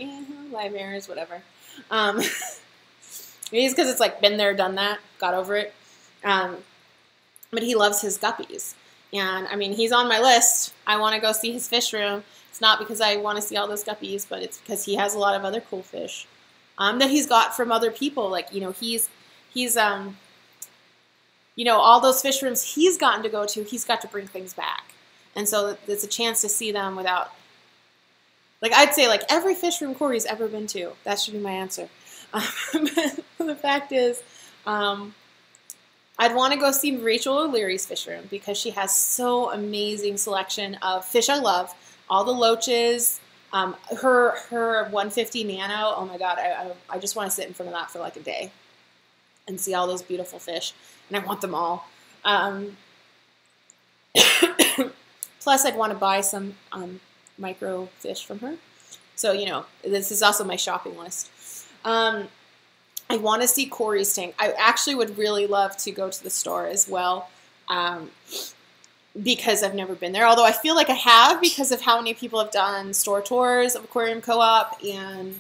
[SPEAKER 1] live bearers, whatever. Maybe it's because it's like been there, done that, got over it. But he loves his guppies. And I mean, he's on my list. I want to go see his fish room. It's not because I want to see all those guppies, but it's because he has a lot of other cool fish that he's got from other people. Like, you know, he's you know, all those fish rooms he's gotten to go to, he's got to bring things back. And so there's a chance to see them without, like, I'd say, like, every fish room Corey's ever been to. That should be my answer. The fact is, I'd want to go see Rachel O'Leary's fish room because she has so amazing selection of fish I love. All the loaches, her 150 Nano, oh my God, I just want to sit in front of that for like a day and see all those beautiful fish. And I want them all. Plus, I'd want to buy some micro fish from her. So, you know, this is also my shopping list. I want to see Corey's tank. I actually would really love to go to the store as well, because I've never been there. Although I feel like I have because of how many people have done store tours of Aquarium Co-op, and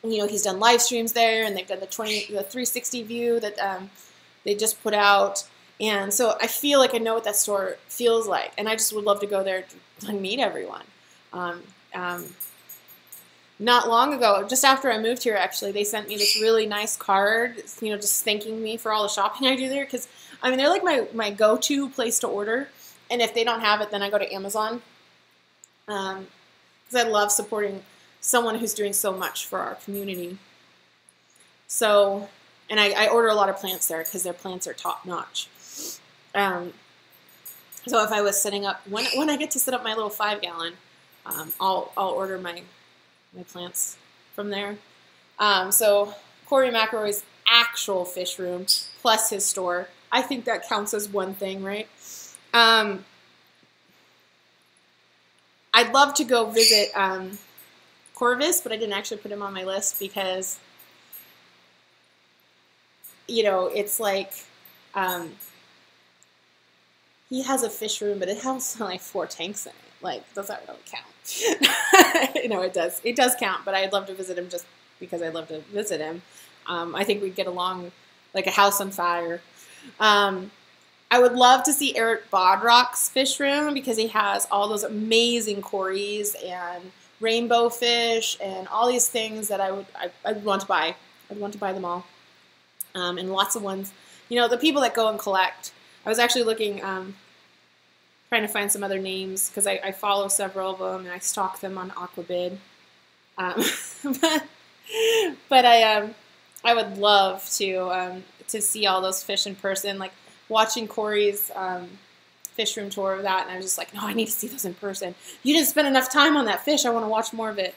[SPEAKER 1] you know, he's done live streams there, and they've done the 360 view that they just put out. And so I feel like I know what that store feels like, and I just would love to go there to meet everyone. Not long ago, just after I moved here, actually, they sent me this really nice card, you know, just thanking me for all the shopping I do there. Because, I mean, they're like my go-to place to order. And if they don't have it, then I go to Amazon. Because I love supporting someone who's doing so much for our community. So, and I order a lot of plants there because their plants are top-notch. So if I was setting up, when I get to set up my little 5-gallon, I'll order my plants from there. So Corey McElroy's actual fish room plus his store, I think that counts as one thing, right? I'd love to go visit Corvus, but I didn't actually put him on my list because, you know, it's like he has a fish room, but it has like 4 tanks in it. Like, does that really count? You know, it does. It does count, but I'd love to visit him just because I'd love to visit him. I think we'd get along like a house on fire. I would love to see Eric Bodrock's fish room because he has all those amazing cories and rainbow fish and all these things that I'd want to buy. I'd want to buy them all. And lots of ones. You know, the people that go and collect. I was actually looking, trying to find some other names because I follow several of them and I stalk them on Aquabid. But I would love to see all those fish in person. Like watching Corey's fish room tour of that, and I was just like, no, I need to see those in person. You didn't spend enough time on that fish. I want to watch more of it.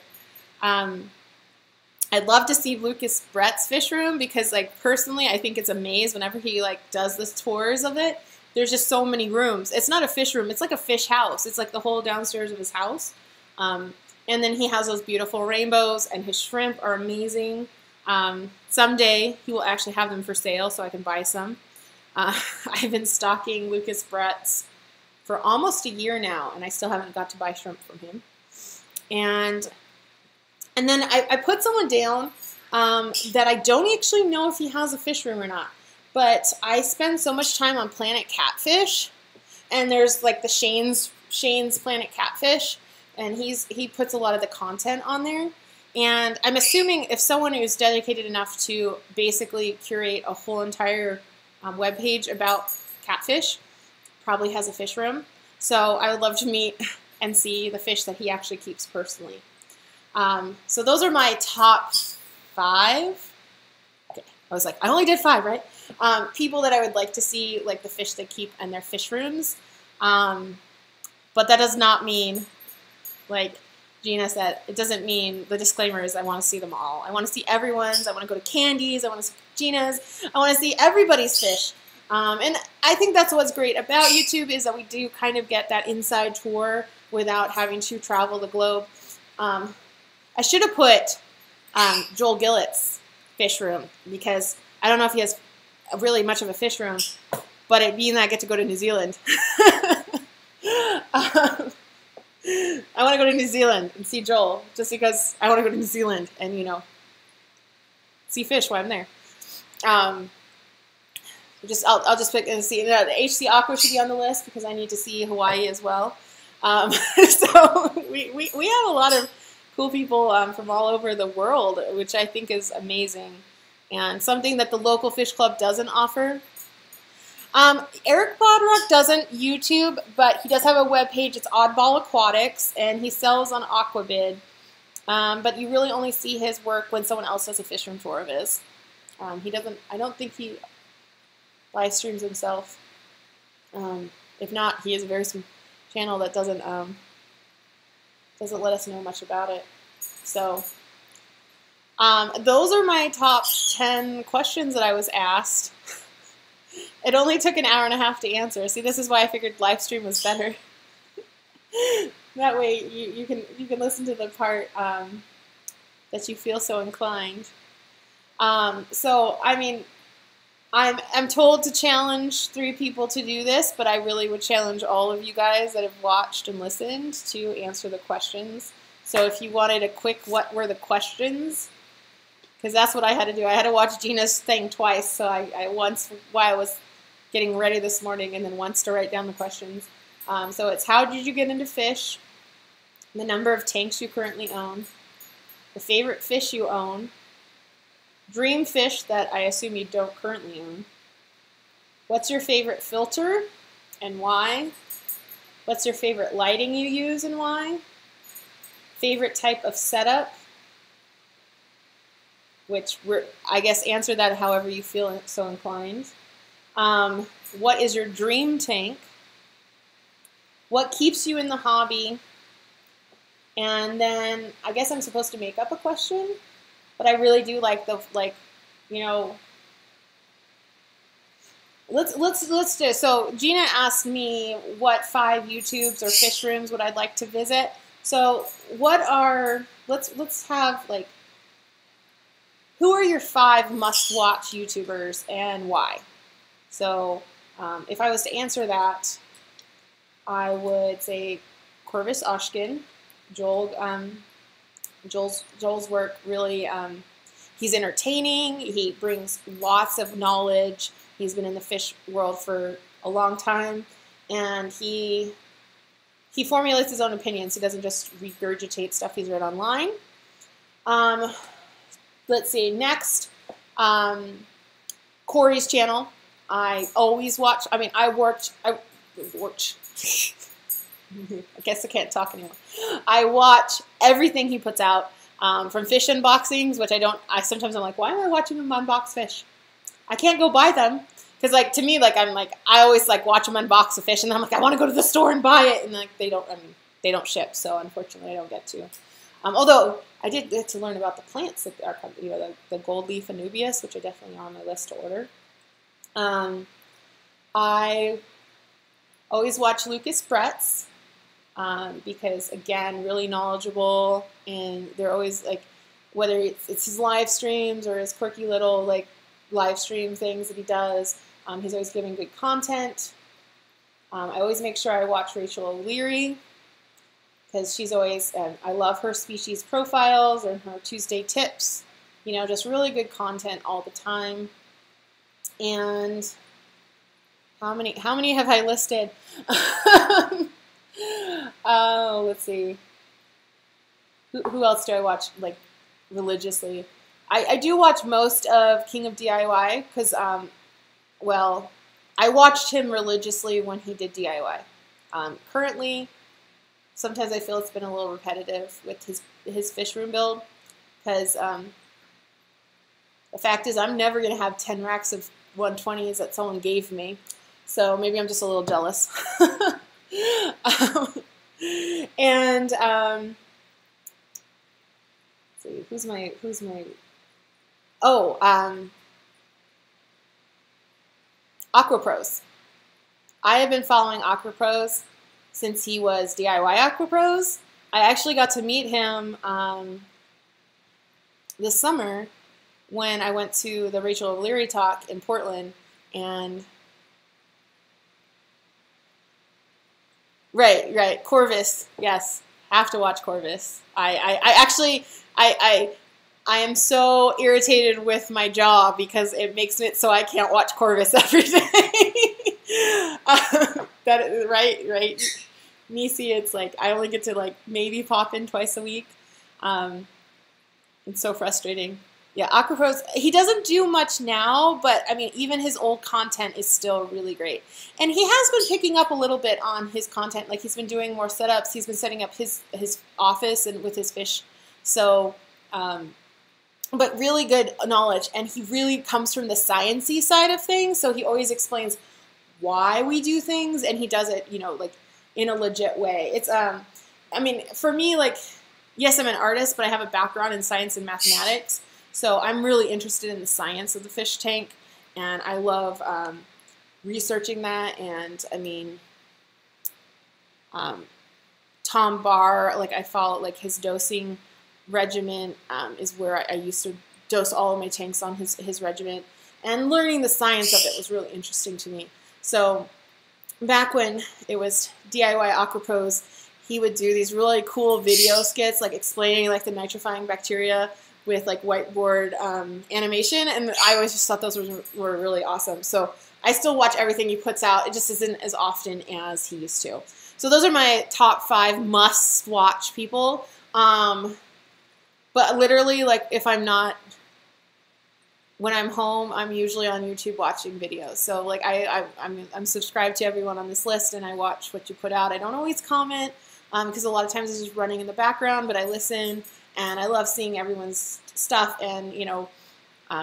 [SPEAKER 1] I'd love to see Lucas Brett's fish room because, like, personally, I think it's a maze whenever he, like, does the tours of it. There's just so many rooms. It's not a fish room. It's like a fish house. It's like the whole downstairs of his house. And then he has those beautiful rainbows, and his shrimp are amazing. Someday he will actually have them for sale so I can buy some. I've been stalking Lucas Brett's for almost a year now, and I still haven't got to buy shrimp from him. And then I put someone down that I don't actually know if he has a fish room or not. But I spend so much time on Planet Catfish, and there's like the Shane's Planet Catfish, and he puts a lot of the content on there. And I'm assuming if someone who's dedicated enough to basically curate a whole entire webpage about catfish probably has a fish room. So I would love to meet and see the fish that he actually keeps personally. So those are my top 5. Okay, I was like, I only did 5, right? People that I would like to see, like the fish they keep in their fish rooms. But that does not mean, like Gina said, it doesn't mean, the disclaimer is I want to see them all. I want to see everyone's. I want to go to Candy's. I want to see Gina's. I want to see everybody's fish. And I think that's what's great about YouTube is that we do kind of get that inside tour without having to travel the globe. I should have put Joel Gillot's fish room because I don't know if he has really much of a fish room, but it being that I get to go to New Zealand. I want to go to New Zealand and see Joel just because I want to go to New Zealand and, you know, see fish while I'm there. I'll just pick and see. The HC Aqua should be on the list because I need to see Hawaii as well. So we have a lot of cool people from all over the world, which I think is amazing and something that the local fish club doesn't offer. Eric Bodrock doesn't YouTube, but he does have a webpage. It's Oddball Aquatics, and he sells on Aquabid. But you really only see his work when someone else does a fish room tour of his. He doesn't. I don't think he live streams himself. If not, he has a very small channel that doesn't let us know much about it. So those are my top 10 questions that I was asked. It only took an hour and a half to answer. See, this is why I figured live stream was better. That way you can listen to the part that you feel so inclined. So I mean, I'm told to challenge 3 people to do this, but I really would challenge all of you guys that have watched and listened to answer the questions. So if you wanted a quick, what were the questions? Because that's what I had to do. I had to watch Gina's thing twice. So I once while I was getting ready this morning, and then once to write down the questions. So it's how did you get into fish? The number of tanks you currently own. The favorite fish you own. Dream fish that I assume you don't currently own. What's your favorite filter and why? What's your favorite lighting you use and why? Favorite type of setup, which I guess answer that however you feel so inclined. What is your dream tank? what keeps you in the hobby, and then I guess I'm supposed to make up a question, but I really do like the, you know, let's do, so Gina asked me what 5 YouTubes or fish rooms would I'd like to visit. So what are, let's have like, who are your 5 must-watch YouTubers and why? So if I was to answer that, I would say Corvus Oshkin. Joel's work really, he's entertaining, he brings lots of knowledge, he's been in the fish world for a long time, and he formulates his own opinions. He doesn't just regurgitate stuff he's read online. Let's see, next, Corey's channel. I always watch, I guess I can't talk anymore. I watch everything he puts out, from fish unboxings, which sometimes I'm like, why am I watching him unbox fish? I can't go buy them. Because, like, to me, like, I always, like, watch them unbox a fish, and then I'm like, I want to go to the store and buy it, and, like, they don't ship, so, unfortunately, I don't get to. Although, I did get to learn about the plants that are, you know, the gold leaf anubias, which are definitely on my list to order. I always watch Lucas Brett's, because, again, really knowledgeable, and they're always, like, whether it's his live streams or his quirky little, like, live stream things that he does, he's always giving good content. I always make sure I watch Rachel O'Leary, because she's always, I love her species profiles and her Tuesday tips, you know, just really good content all the time. And how many have I listed? Oh, let's see. Who else do I watch, like, religiously? I do watch most of King of DIY because, well, I watched him religiously when he did DIY. Currently, sometimes I feel it's been a little repetitive with his fish room build, because the fact is I'm never going to have 10 racks of 120s that someone gave me, so maybe I'm just a little jealous. And let's see, who's my Aquapros. I have been following Aquapros since he was DIY Aquapros. I actually got to meet him this summer when I went to the Rachel O'Leary talk in Portland, and right, Corvus, yes, have to watch Corvus. I am so irritated with my job because it makes it so I can't watch Corvus every day. Right. Nisi, it's like I only get to like maybe pop in twice a week. It's so frustrating. Yeah, Aquapros, he doesn't do much now, but I mean, even his old content is still really great. And he has been picking up a little bit on his content. Like, he's been doing more setups. He's been setting up his office and with his fish. So, but really good knowledge. And he really comes from the sciencey side of things. So he always explains why we do things, and he does it, you know, like in a legit way. It's, I mean, for me, like, yes, I'm an artist, but I have a background in science and mathematics. So I'm really interested in the science of the fish tank, and I love researching that. And I mean, Tom Barr, like, I follow like his dosing regimen is where I used to dose all of my tanks on his regimen, and learning the science of it was really interesting to me. So back when it was DIY Aquapros, he would do these really cool video skits, like explaining like the nitrifying bacteria with like whiteboard animation, and I always just thought those were really awesome. So I still watch everything he puts out. It just isn't as often as he used to. So those are my top 5 must-watch people. But literally, like, if I'm not, when I'm home, I'm usually on YouTube watching videos. So like I'm subscribed to everyone on this list, and I watch what you put out. I don't always comment because a lot of times it's just running in the background, but I listen. And I love seeing everyone's stuff, and, you know,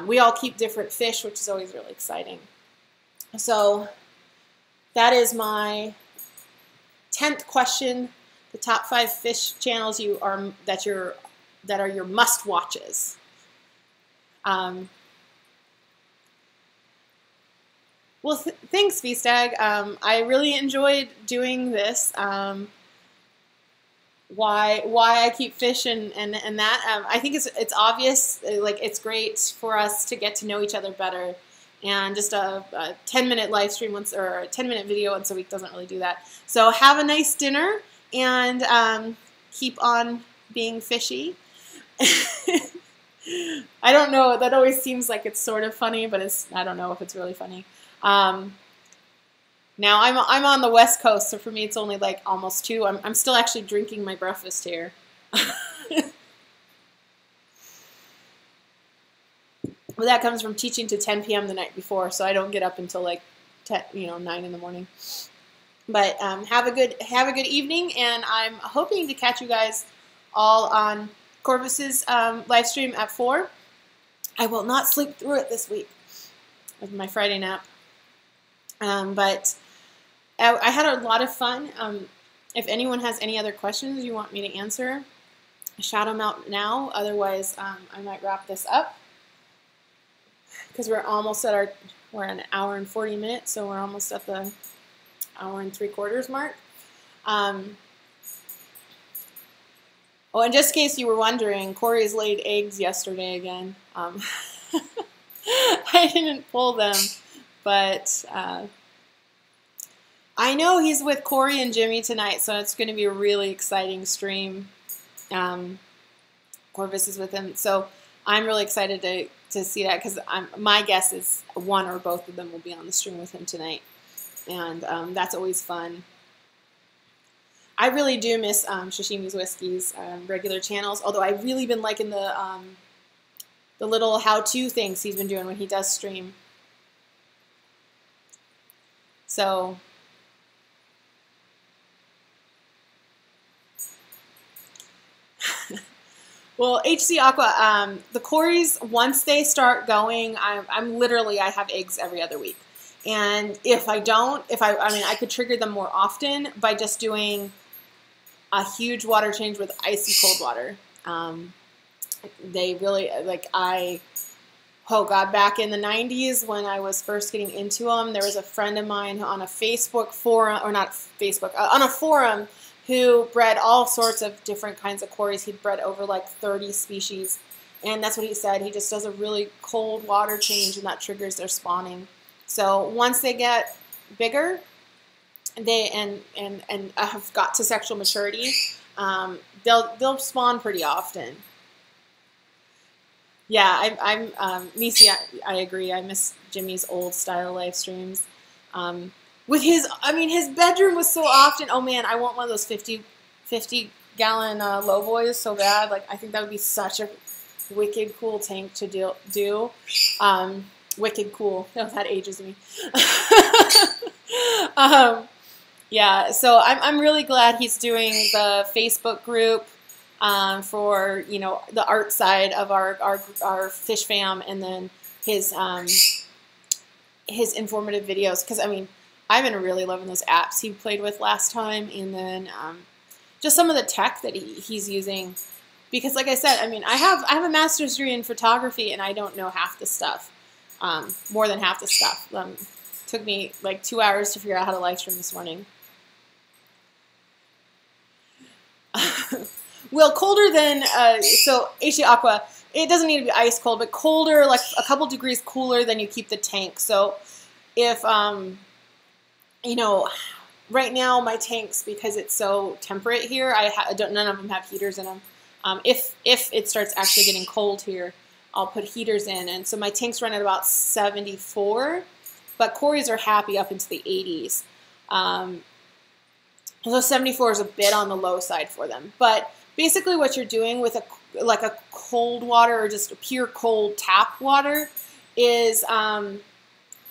[SPEAKER 1] we all keep different fish, which is always really exciting. So that is my 10th question, the top 5 fish channels that are your must watches. Well, thanks, V-stag. I really enjoyed doing this. Why I keep fish and that. I think it's obvious. Like, it's great for us to get to know each other better. And just a 10-minute live stream once, or a 10-minute video once a week doesn't really do that. So have a nice dinner and keep on being fishy. I don't know. That always seems like it's sort of funny, but I don't know if it's really funny. Now I'm on the West Coast, so for me it's only like almost 2. I'm still actually drinking my breakfast here. Well, that comes from teaching to 10 p.m. the night before, so I don't get up until like 9 in the morning. But have a good evening, and I'm hoping to catch you guys all on Corvus's live stream at 4. I will not sleep through it this week with my Friday nap. But I had a lot of fun. If anyone has any other questions you want me to answer, shout them out now. Otherwise, I might wrap this up because we're almost at we're an hour and 40 minutes, so we're almost at the hour and 3/4 mark. Oh, and just in case you were wondering, Corey's laid eggs yesterday again. I didn't pull them. But I know he's with Corey and Jimmy tonight, so it's going to be a really exciting stream. Corvus is with him, so I'm really excited to see that because my guess is one or both of them will be on the stream with him tonight, and that's always fun. I really do miss Sashimi's Whiskey's regular channels, although I've really been liking the little how-to things he's been doing when he does stream. So, well, HC Aqua, the Corys, once they start going, I'm literally, I have eggs every other week. And if I don't, I mean, I could trigger them more often by just doing a huge water change with icy cold water. They really, like, oh God, back in the 90s when I was first getting into them, there was a friend of mine on a Facebook forum, or not Facebook, on a forum who bred all sorts of different kinds of Corys. He'd bred over like 30 species. And that's what he said. He just does a really cold water change and that triggers their spawning. So once they get bigger and have got to sexual maturity, they'll spawn pretty often. Yeah, Misi, I agree. I miss Jimmy's old style live streams. With his bedroom was so often. Oh man, I want one of those 50 gallon low boys so bad. Like, I think that would be such a wicked cool tank to do. Wicked cool. Oh, that ages me. Yeah, so I'm really glad he's doing the Facebook group. For the art side of our fish fam, and then his informative videos, because I mean I've been really loving those apps he played with last time, and then just some of the tech that he's using, because like I said, I mean I have a master's degree in photography and I don't know half the stuff, more than half the stuff. Took me like 2 hours to figure out how to live stream this morning. Well, colder than, so HC Aqua, it doesn't need to be ice cold, but colder, like a couple degrees cooler than you keep the tank. So if, right now my tanks, because it's so temperate here, none of them have heaters in them. If it starts actually getting cold here, I'll put heaters in. And so my tanks run at about 74, but Corys are happy up into the 80s. So 74 is a bit on the low side for them. But basically what you're doing with a cold water or just a pure cold tap water is you're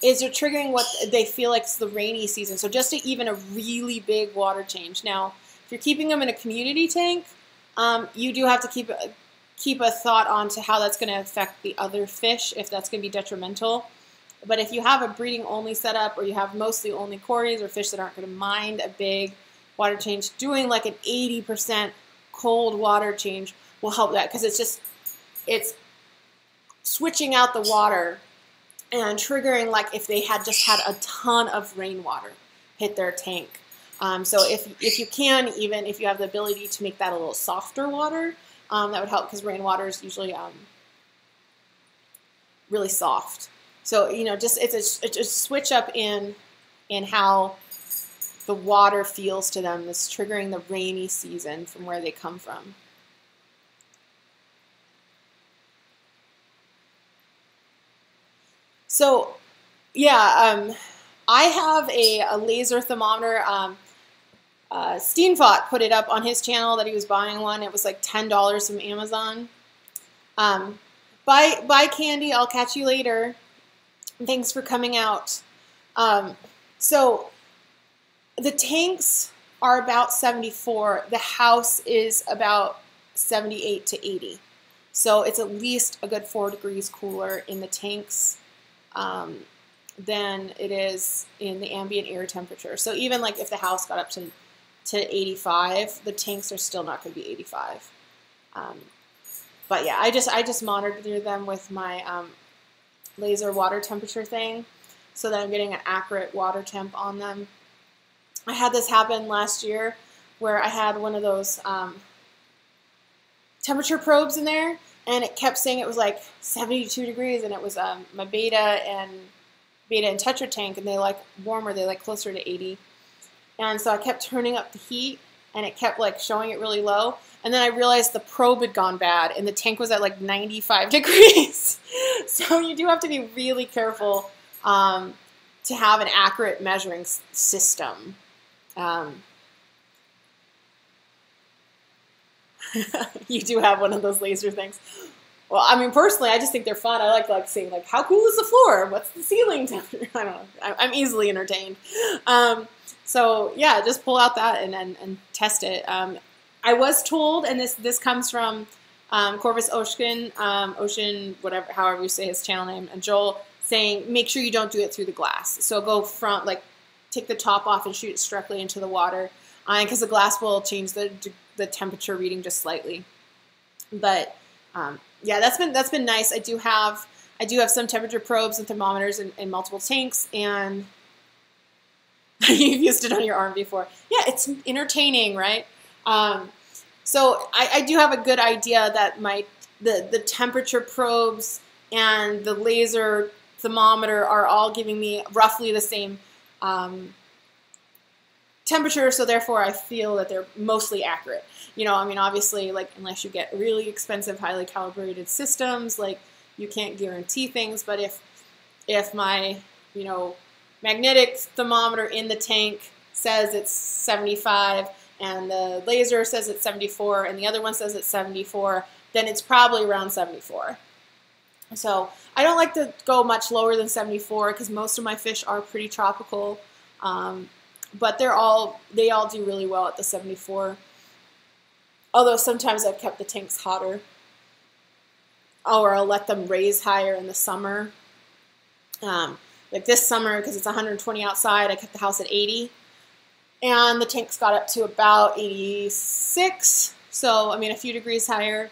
[SPEAKER 1] triggering what they feel like is the rainy season. So just even a really big water change. Now, if you're keeping them in a community tank, you do have to keep a thought on to how that's going to affect the other fish, if that's going to be detrimental. But if you have a breeding only setup, or you have mostly only Corys or fish that aren't going to mind a big water change, doing like an 80% cold water change will help that, because it's switching out the water and triggering, like if they had just had a ton of rainwater hit their tank. So if you can, even if you have the ability to make that a little softer water, that would help, because rainwater is usually really soft. So, you know, just it's a switch up in how the water feels to them. It's triggering the rainy season from where they come from. So, yeah, I have a laser thermometer. Steenfot put it up on his channel that he was buying one. It was like $10 from Amazon. Bye, Candy. I'll catch you later. Thanks for coming out. So the tanks are about 74. The house is about 78 to 80. So it's at least a good 4 degrees cooler in the tanks than it is in the ambient air temperature. So even like if the house got up to 85, the tanks are still not going to be 85. But yeah, I just monitor them with my laser water temperature thing, so that I'm getting an accurate water temp on them. I had this happen last year where I had one of those temperature probes in there, and it kept saying it was like 72 degrees, and it was my beta and tetra tank, and they like warmer, they like closer to 80. And so I kept turning up the heat, and it kept like showing it really low. And then I realized the probe had gone bad, and the tank was at like 95 degrees. So you do have to be really careful to have an accurate measuring system. You do have one of those laser things. Well, I mean, personally, I just think they're fun. I like seeing like, how cool is the floor? What's the ceiling temperature? I don't know. I'm easily entertained. So yeah, just pull out that and test it. I was told, and this comes from Corvus Ocean, whatever, however you say his channel name, and Joel, saying make sure you don't do it through the glass. So go front, like take the top off and shoot it directly into the water, because the glass will change the temperature reading just slightly. But yeah, that's been nice. I do have some temperature probes and thermometers in multiple tanks, and you've used it on your arm before. Yeah, it's entertaining, right? So I do have a good idea that the temperature probes and the laser thermometer are all giving me roughly the same temperature, so therefore I feel that they're mostly accurate. You know, I mean, obviously, like, unless you get really expensive, highly calibrated systems, like, you can't guarantee things, but if my, you know, magnetic thermometer in the tank says it's 75, and the laser says it's 74, and the other one says it's 74, then it's probably around 74. So I don't like to go much lower than 74, because most of my fish are pretty tropical, but they all do really well at the 74. Although sometimes I've kept the tanks hotter, or I'll let them raise higher in the summer. Like this summer, because it's 120 outside, I kept the house at 80. And the tanks got up to about 86. So, I mean, a few degrees higher.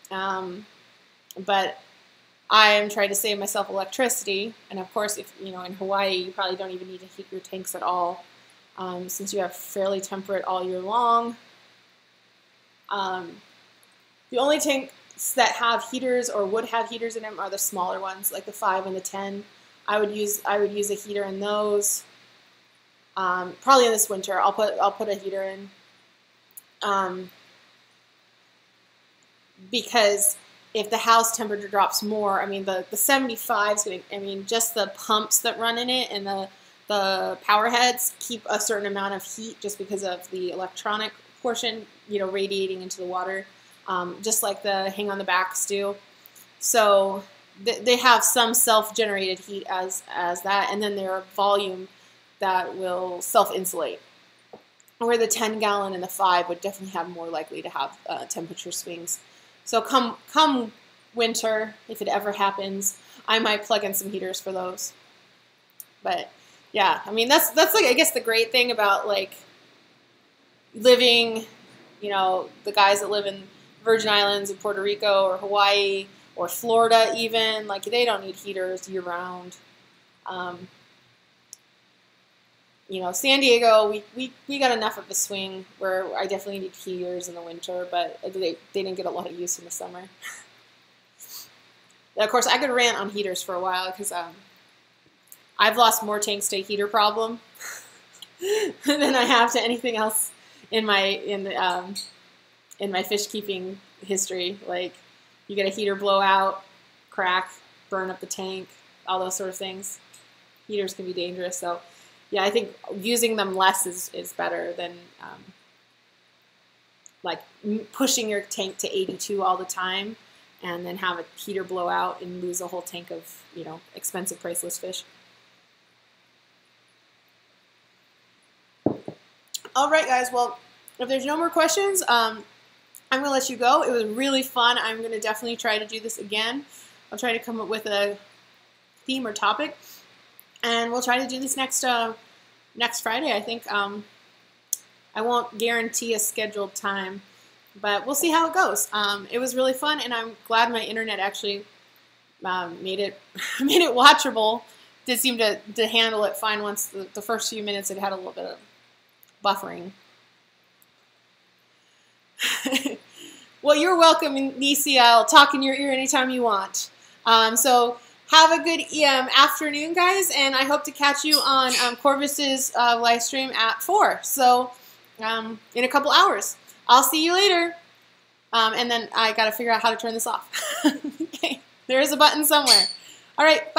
[SPEAKER 1] But I am trying to save myself electricity. And of course, if you know, in Hawaii, you probably don't even need to heat your tanks at all, since you have fairly temperate all year long. The only tanks that have heaters or would have heaters in them are the smaller ones, like the 5 and the 10. I would use a heater in those. Probably in this winter, I'll put a heater in, because if the house temperature drops more, I mean the 75 is going to, I mean, just the pumps that run in it and the power heads keep a certain amount of heat just because of the electronic portion, you know, radiating into the water, just like the hang on the backs do. So they have some self-generated heat as that, and then their volume that will self-insulate, where the 10-gallon and the 5 would definitely have more likely to have temperature swings. So come winter, if it ever happens, I might plug in some heaters for those. But yeah, I mean, that's like, I guess the great thing about like living, you know, the guys that live in Virgin Islands and Puerto Rico or Hawaii or Florida even, like they don't need heaters year round. You know, San Diego, we got enough of a swing where I definitely need heaters in the winter, but they didn't get a lot of use in the summer. And of course, I could rant on heaters for a while because I've lost more tanks to a heater problem than I have to anything else in my fish keeping history. Like, you get a heater blowout, crack, burn up the tank, all those sort of things. Heaters can be dangerous, so yeah, I think using them less is better than like pushing your tank to 82 all the time and then have a heater blow out and lose a whole tank of, you know, expensive, priceless fish. All right, guys. Well, if there's no more questions, I'm going to let you go. It was really fun. I'm going to definitely try to do this again. I'll try to come up with a theme or topic. And we'll try to do this next Friday, I think. I won't guarantee a scheduled time, but we'll see how it goes. It was really fun, and I'm glad my internet actually made it watchable. Did seem to handle it fine once the first few minutes it had a little bit of buffering. Well, you're welcome, Nisi. I'll talk in your ear anytime you want. So have a good afternoon, guys, and I hope to catch you on Corvus's live stream at 4. So in a couple hours. I'll see you later. And then I got to figure out how to turn this off. Okay. There is a button somewhere. All right. Bye.